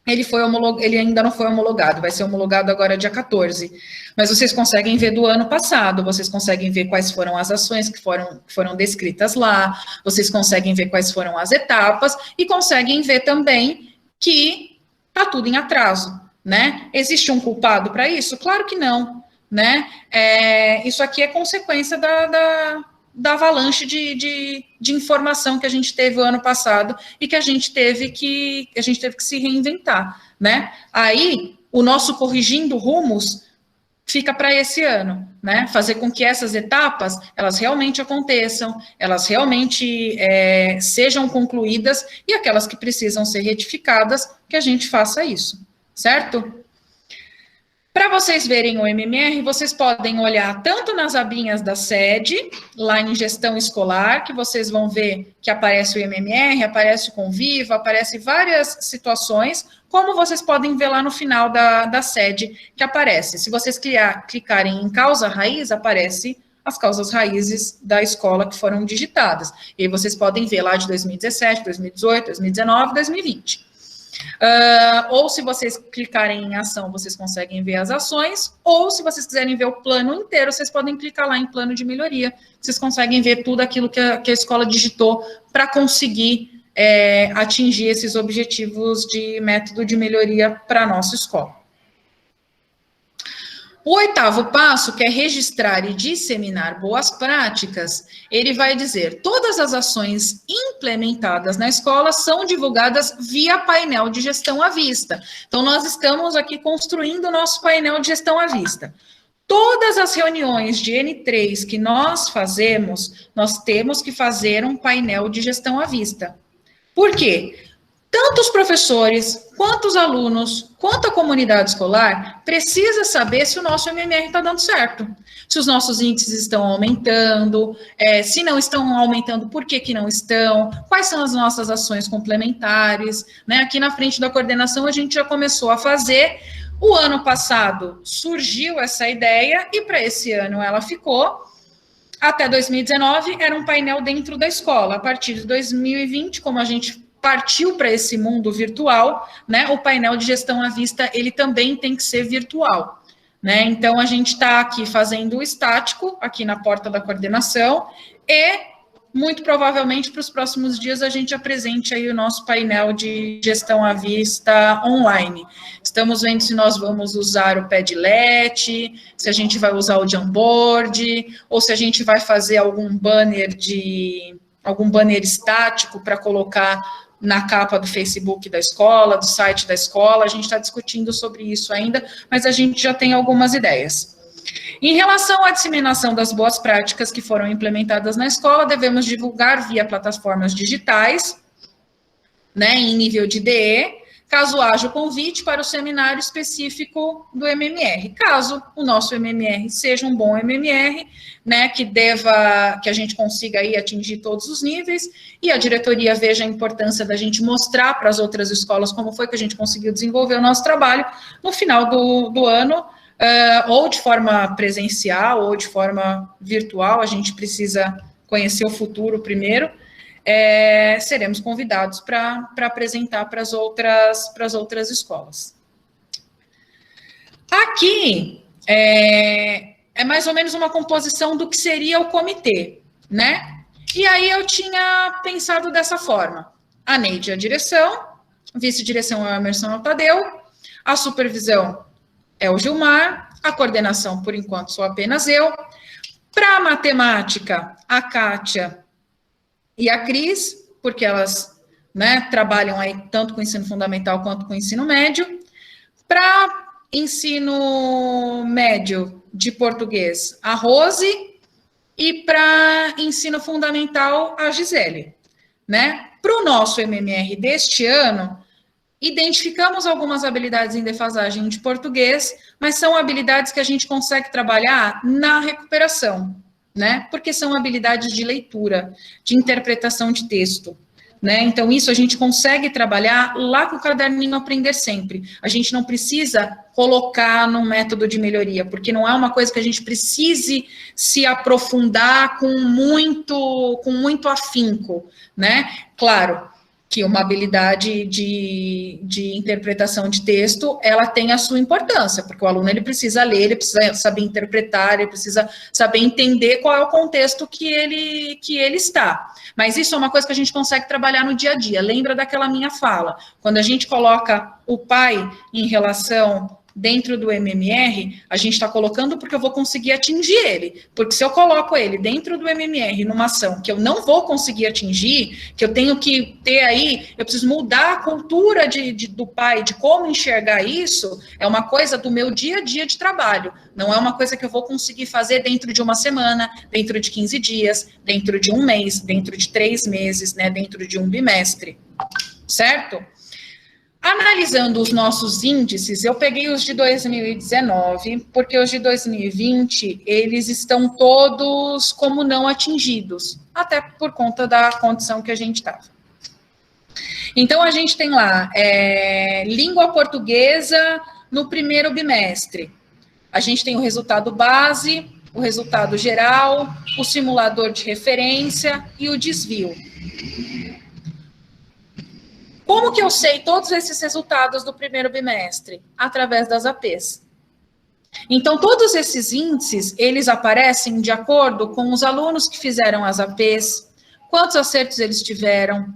ele ainda não foi homologado, vai ser homologado agora dia 14. Mas vocês conseguem ver do ano passado, vocês conseguem ver quais foram as ações que foram descritas lá, vocês conseguem ver quais foram as etapas, e conseguem ver também que está tudo em atraso, né? Existe um culpado para isso? Claro que não, né? Isso aqui é consequência da avalanche de informação que a gente teve o ano passado e que a gente teve que se reinventar, né? Aí, o nosso corrigindo rumos fica para esse ano, né? Fazer com que essas etapas, elas realmente aconteçam, elas realmente sejam concluídas, e aquelas que precisam ser retificadas, que a gente faça isso, certo? Para vocês verem o MMR, vocês podem olhar tanto nas abinhas da sede, lá em gestão escolar, que vocês vão ver que aparece o MMR, aparece o Conviva, aparece várias situações, como vocês podem ver lá no final da sede, que aparece. Se vocês clicarem em causa raiz, aparece as causas raízes da escola que foram digitadas. E aí vocês podem ver lá de 2017, 2018, 2019, 2020. Ou se vocês clicarem em ação, vocês conseguem ver as ações, ou se vocês quiserem ver o plano inteiro, vocês podem clicar lá em plano de melhoria, vocês conseguem ver tudo aquilo que a escola digitou para conseguir atingir esses objetivos de método de melhoria para a nossa escola. O 8º passo, que é registrar e disseminar boas práticas, ele vai dizer: todas as ações implementadas na escola são divulgadas via painel de gestão à vista. Então, nós estamos aqui construindo o nosso painel de gestão à vista. Todas as reuniões de N3 que nós fazemos, nós temos que fazer um painel de gestão à vista. Por quê? Tanto os professores, quanto os alunos, quanto a comunidade escolar, precisa saber se o nosso MMR está dando certo. Se os nossos índices estão aumentando, se não estão aumentando, por que não estão, quais são as nossas ações complementares, né? Aqui na frente da coordenação a gente já começou a fazer. O ano passado surgiu essa ideia e para esse ano ela ficou. Até 2019 era um painel dentro da escola. A partir de 2020, como a gente partiu para esse mundo virtual, né, o painel de gestão à vista, ele também tem que ser virtual, né? Então, a gente está aqui fazendo o estático, aqui na porta da coordenação, e, muito provavelmente, para os próximos dias, a gente apresente aí o nosso painel de gestão à vista online. Estamos vendo se nós vamos usar o Padlet, se a gente vai usar o Jamboard, ou se a gente vai fazer algum banner estático para colocar na capa do Facebook da escola, do site da escola. A gente está discutindo sobre isso ainda, mas a gente já tem algumas ideias. Em relação à disseminação das boas práticas que foram implementadas na escola, devemos divulgar via plataformas digitais, né, em nível de DE, caso haja o convite para o seminário específico do MMR. Caso o nosso MMR seja um bom MMR, né, que a gente consiga aí atingir todos os níveis, e a diretoria veja a importância da gente mostrar para as outras escolas como foi que a gente conseguiu desenvolver o nosso trabalho no final do ano, ou de forma presencial, ou de forma virtual, a gente precisa conhecer o futuro primeiro. Seremos convidados para apresentar para as outras escolas. Aqui é mais ou menos uma composição do que seria o comitê, né? E aí eu tinha pensado dessa forma: a Neide é a direção, vice-direção é o Emerson Tadeu, a supervisão é o Gilmar, a coordenação, por enquanto, sou apenas eu. Para a matemática, a Kátia e a Cris, porque elas, né, trabalham aí tanto com ensino fundamental quanto com ensino médio. Para ensino médio de português, a Rose, e para ensino fundamental, a Gisele, né? Para o nosso MMR deste ano, identificamos algumas habilidades em defasagem de português, mas são habilidades que a gente consegue trabalhar na recuperação, né? Porque são habilidades de leitura, de interpretação de texto, né? Então, isso a gente consegue trabalhar lá com o caderninho Aprender Sempre. A gente não precisa colocar num método de melhoria, porque não é uma coisa que a gente precise se aprofundar com muito afinco, né? Claro que uma habilidade de interpretação de texto, ela tem a sua importância, porque o aluno ele precisa ler, ele precisa saber interpretar, ele precisa saber entender qual é o contexto que ele está. Mas isso é uma coisa que a gente consegue trabalhar no dia a dia. Lembra daquela minha fala? Quando a gente coloca o pai em relação dentro do MMR, a gente está colocando porque eu vou conseguir atingir ele. Porque se eu coloco ele dentro do MMR, numa ação que eu não vou conseguir atingir, que eu tenho que ter aí, eu preciso mudar a cultura do pai, de como enxergar isso, é uma coisa do meu dia a dia de trabalho. Não é uma coisa que eu vou conseguir fazer dentro de uma semana, dentro de 15 dias, dentro de um mês, dentro de 3 meses, né, dentro de um bimestre. Certo? Analisando os nossos índices, eu peguei os de 2019, porque os de 2020, eles estão todos como não atingidos, até por conta da condição que a gente estava. Então, a gente tem lá, língua portuguesa no primeiro bimestre. A gente tem o resultado base, o resultado geral, o simulador de referência e o desvio. Como que eu sei todos esses resultados do primeiro bimestre? Através das APs. Então, todos esses índices, eles aparecem de acordo com os alunos que fizeram as APs, quantos acertos eles tiveram,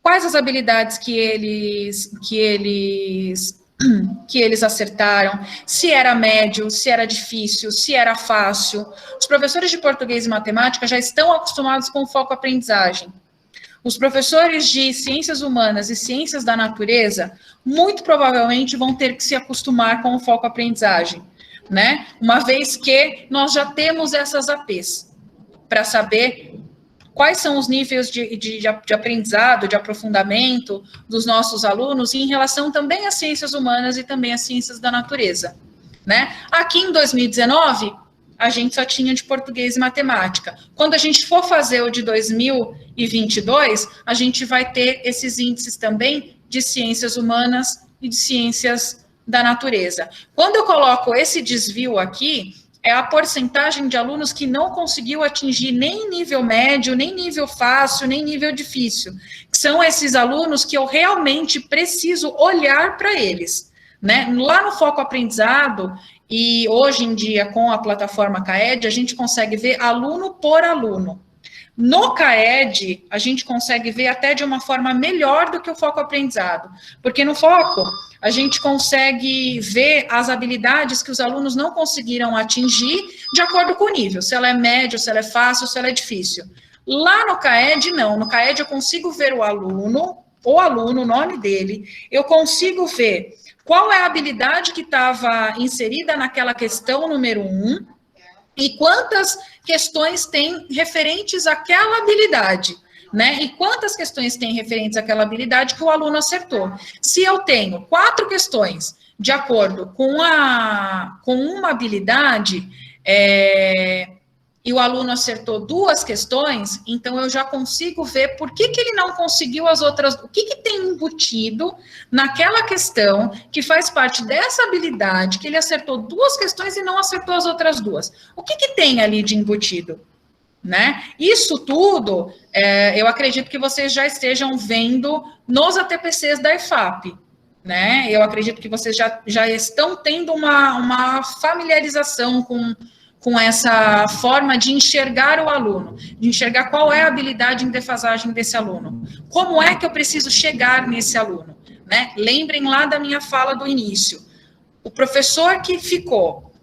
quais as habilidades que eles acertaram, se era médio, se era difícil, se era fácil. Os professores de português e matemática já estão acostumados com o foco aprendizagem. Os professores de ciências humanas e ciências da natureza, muito provavelmente vão ter que se acostumar com o foco aprendizagem, né? Uma vez que nós já temos essas APs, para saber quais são os níveis de aprendizado, de aprofundamento dos nossos alunos em relação também às ciências humanas e também às ciências da natureza, né? Aqui em 2019, a gente só tinha de português e matemática. Quando a gente for fazer o de 2022, a gente vai ter esses índices também de ciências humanas e de ciências da natureza. Quando eu coloco esse desvio aqui, é a porcentagem de alunos que não conseguiu atingir nem nível médio, nem nível fácil, nem nível difícil. São esses alunos que eu realmente preciso olhar para eles, né? Lá no foco aprendizado, e hoje em dia, com a plataforma CAED, a gente consegue ver aluno por aluno. No CAED, a gente consegue ver até de uma forma melhor do que o foco aprendizado, porque no foco, a gente consegue ver as habilidades que os alunos não conseguiram atingir de acordo com o nível, se ela é médio, se ela é fácil, se ela é difícil. Lá no CAED, não. No CAED, eu consigo ver o aluno, o nome dele, eu consigo ver qual é a habilidade que estava inserida naquela questão número 1 e quantas questões tem referentes àquela habilidade, né? E quantas questões tem referentes àquela habilidade que o aluno acertou. Se eu tenho 4 questões de acordo com uma habilidade, e o aluno acertou 2 questões, então eu já consigo ver por que ele não conseguiu as outras, o que tem embutido naquela questão que faz parte dessa habilidade, que ele acertou 2 questões e não acertou as outras 2. O que tem ali de embutido? Né? Isso tudo, eu acredito que vocês já estejam vendo nos ATPCs da EFAP, né? Eu acredito que vocês já estão tendo uma familiarização com essa forma de enxergar o aluno, de enxergar qual é a habilidade em defasagem desse aluno. Como é que eu preciso chegar nesse aluno? Né? Lembrem lá da minha fala do início. O professor que ficou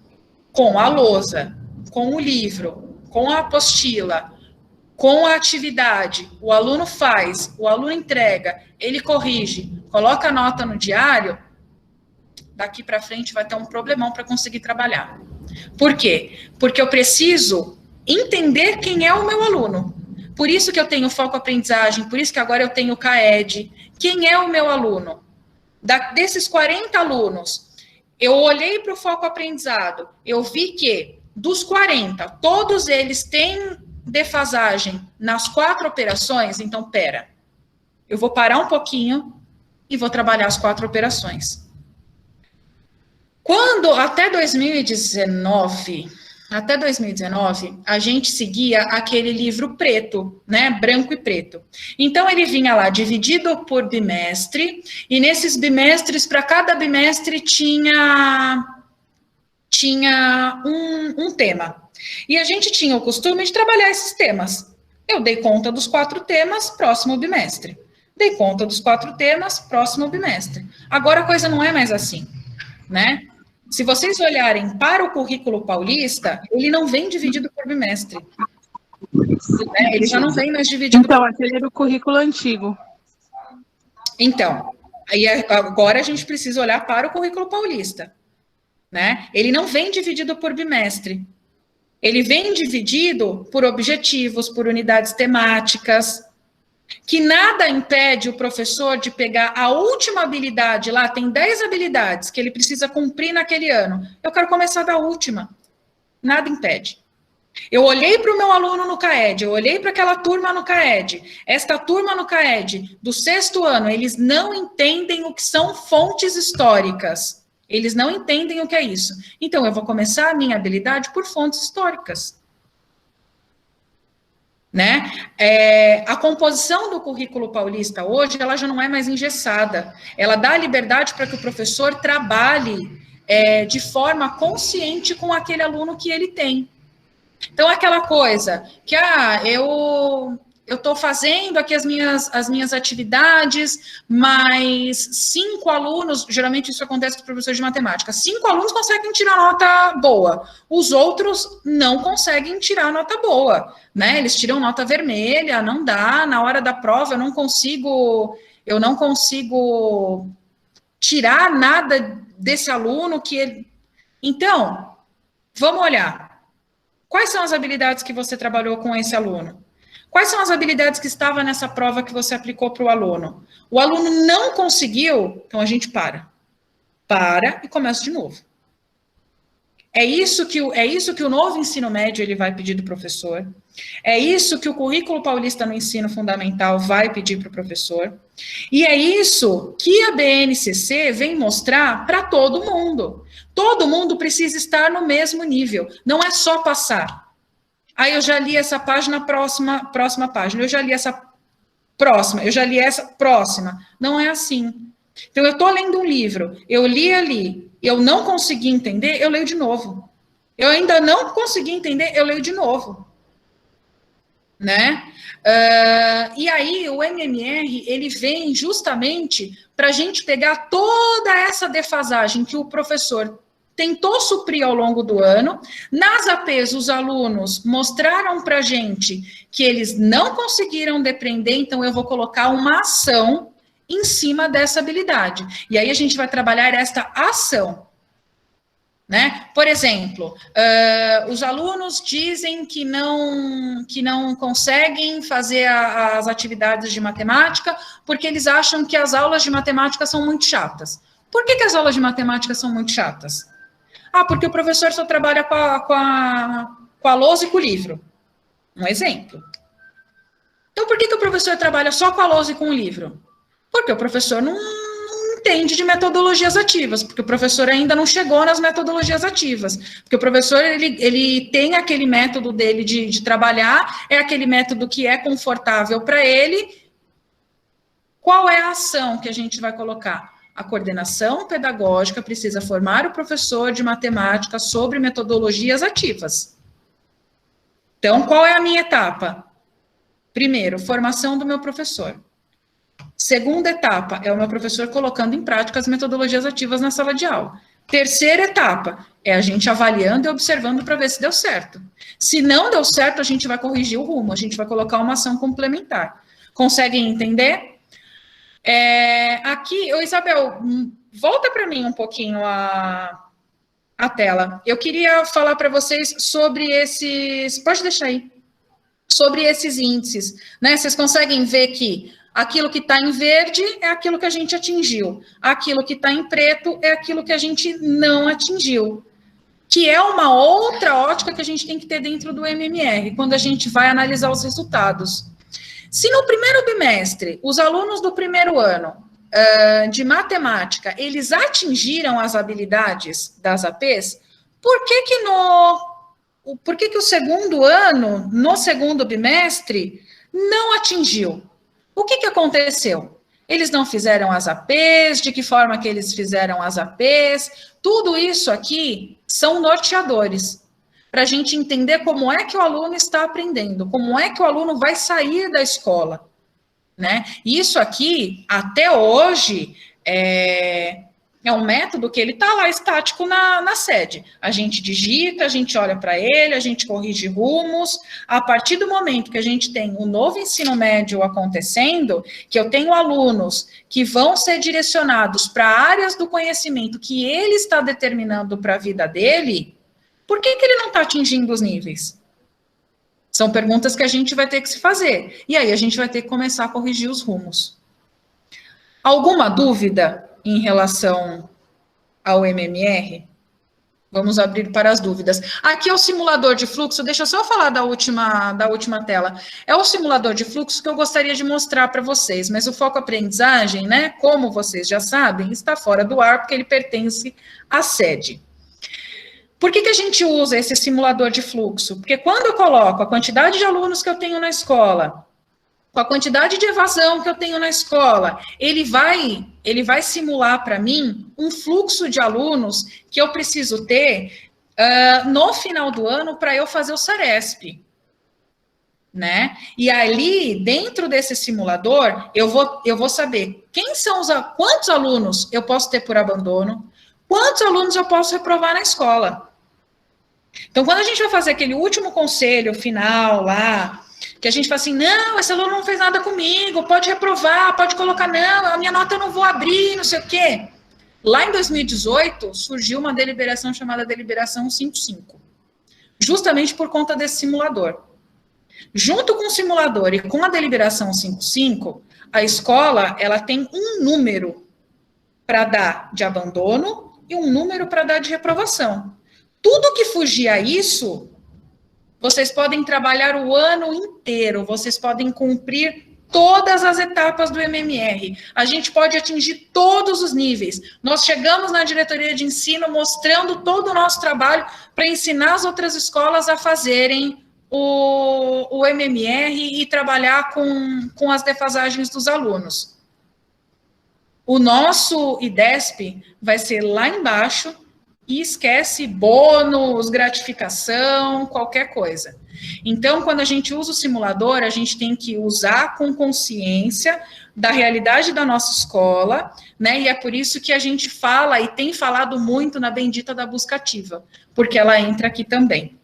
com a lousa, com o livro, com a apostila, com a atividade, o aluno faz, o aluno entrega, ele corrige, coloca a nota no diário, daqui para frente vai ter um problemão para conseguir trabalhar. Por quê? Porque eu preciso entender quem é o meu aluno. Por isso que eu tenho foco aprendizagem, por isso que agora eu tenho CAED. Quem é o meu aluno? Desses 40 alunos, eu olhei para o foco aprendizado, eu vi que dos 40, todos eles têm defasagem nas 4 operações, então, eu vou parar um pouquinho e vou trabalhar as 4 operações. Quando, até 2019, a gente seguia aquele livro preto, né, branco e preto. Então, ele vinha lá dividido por bimestre, e nesses bimestres, para cada bimestre, tinha um tema. E a gente tinha o costume de trabalhar esses temas. Eu dei conta dos 4 temas, próximo bimestre. Dei conta dos 4 temas, próximo bimestre. Agora a coisa não é mais assim, né? Se vocês olharem para o currículo paulista, ele não vem dividido por bimestre. Né? Ele já não vem mais dividido por... aquele era o currículo antigo. Então, aí agora a gente precisa olhar para o currículo paulista. Né? Ele não vem dividido por bimestre. Ele vem dividido por objetivos, por unidades temáticas, que nada impede o professor de pegar a última habilidade lá, tem 10 habilidades que ele precisa cumprir naquele ano. Eu quero começar da última. Nada impede. Eu olhei para o meu aluno no CAED, eu olhei para aquela turma no CAED. Esta turma no CAED, do 6º ano, eles não entendem o que são fontes históricas. Eles não entendem o que é isso. Então, eu vou começar a minha habilidade por fontes históricas. Né? A composição do currículo paulista hoje, ela já não é mais engessada. Ela dá liberdade para que o professor trabalhe de forma consciente com aquele aluno que ele tem. Então, aquela coisa que, eu estou fazendo aqui as minhas atividades, mas 5 alunos, geralmente isso acontece com os professores de matemática, 5 alunos conseguem tirar nota boa, os outros não conseguem tirar nota boa, né? Eles tiram nota vermelha, não dá, na hora da prova eu não consigo tirar nada desse aluno que ele... Então, vamos olhar. Quais são as habilidades que você trabalhou com esse aluno? Quais são as habilidades que estavam nessa prova que você aplicou para o aluno? O aluno não conseguiu, então a gente para e começa de novo. É isso que o novo ensino médio ele vai pedir do professor. É isso que o currículo paulista no ensino fundamental vai pedir para o professor. E é isso que a BNCC vem mostrar para todo mundo. Todo mundo precisa estar no mesmo nível. Não é só passar. Aí eu já li essa página, próxima página. Eu já li essa próxima, eu já li essa próxima. Não é assim. Então, eu estou lendo um livro, eu li ali, eu não consegui entender, eu leio de novo. Eu ainda não consegui entender, eu leio de novo. Né? E aí, o MMR, ele vem justamente para a gente pegar toda essa defasagem que o professor tentou suprir ao longo do ano. Nas APs, os alunos mostraram para a gente que eles não conseguiram depreender, então eu vou colocar uma ação em cima dessa habilidade. E aí a gente vai trabalhar esta ação. Né? Por exemplo, os alunos dizem que não conseguem fazer as atividades de matemática porque eles acham que as aulas de matemática são muito chatas. Por que as aulas de matemática são muito chatas? Porque o professor só trabalha com a lousa e com o livro. Um exemplo. Então, por que o professor trabalha só com a lousa e com o livro? Porque o professor não entende de metodologias ativas, porque o professor ainda não chegou nas metodologias ativas, porque o professor, ele tem aquele método dele de trabalhar, é aquele método que é confortável para ele. Qual é a ação que a gente vai colocar? A coordenação pedagógica precisa formar o professor de matemática sobre metodologias ativas. Então, qual é a minha etapa? Primeiro, formação do meu professor. Segunda etapa é o meu professor colocando em prática as metodologias ativas na sala de aula. Terceira etapa é a gente avaliando e observando para ver se deu certo. Se não deu certo, a gente vai corrigir o rumo, a gente vai colocar uma ação complementar. Conseguem entender? Aqui, Isabel, volta para mim um pouquinho a tela. Eu queria falar para vocês sobre esses... Pode deixar aí. Sobre esses índices, né? Vocês conseguem ver que aquilo que está em verde é aquilo que a gente atingiu. Aquilo que está em preto é aquilo que a gente não atingiu. Que é uma outra ótica que a gente tem que ter dentro do MMR, quando a gente vai analisar os resultados. Se no primeiro bimestre, os alunos do primeiro ano de matemática, eles atingiram as habilidades das APs, por que o segundo ano, no segundo bimestre, não atingiu? O que aconteceu? Eles não fizeram as APs, de que forma que eles fizeram as APs, tudo isso aqui são norteadores, para a gente entender como é que o aluno está aprendendo, como é que o aluno vai sair da escola, né? Isso aqui, até hoje, é um método que ele está lá estático na sede. A gente digita, a gente olha para ele, a gente corrige rumos. A partir do momento que a gente tem o novo ensino médio acontecendo, que eu tenho alunos que vão ser direcionados para áreas do conhecimento que ele está determinando para a vida dele, por que ele não está atingindo os níveis? São perguntas que a gente vai ter que se fazer. E aí a gente vai ter que começar a corrigir os rumos. Alguma dúvida em relação ao MMR? Vamos abrir para as dúvidas. Aqui é o simulador de fluxo, deixa eu só falar da última tela. É o simulador de fluxo que eu gostaria de mostrar para vocês, mas o foco aprendizagem, né, como vocês já sabem, está fora do ar, porque ele pertence à sede. Por que a gente usa esse simulador de fluxo? Porque quando eu coloco a quantidade de alunos que eu tenho na escola, com a quantidade de evasão que eu tenho na escola, ele vai simular para mim um fluxo de alunos que eu preciso ter no final do ano para eu fazer o Saresp, né? E ali, dentro desse simulador, eu vou saber quantos alunos eu posso ter por abandono, quantos alunos eu posso reprovar na escola. Então, quando a gente vai fazer aquele último conselho final lá, que a gente fala assim, não, esse aluno não fez nada comigo, pode reprovar, pode colocar, não, a minha nota eu não vou abrir, não sei o quê. Lá em 2018, surgiu uma deliberação chamada Deliberação 55, justamente por conta desse simulador. Junto com o simulador e com a Deliberação 55, a escola, ela tem um número para dar de abandono e um número para dar de reprovação. Tudo que fugir a isso, vocês podem trabalhar o ano inteiro, vocês podem cumprir todas as etapas do MMR. A gente pode atingir todos os níveis. Nós chegamos na diretoria de ensino mostrando todo o nosso trabalho para ensinar as outras escolas a fazerem o MMR e trabalhar com as defasagens dos alunos. O nosso IDESP vai ser lá embaixo, e esquece bônus, gratificação, qualquer coisa. Então, quando a gente usa o simulador, a gente tem que usar com consciência da realidade da nossa escola, né? E é por isso que a gente fala e tem falado muito na bendita da busca ativa, porque ela entra aqui também.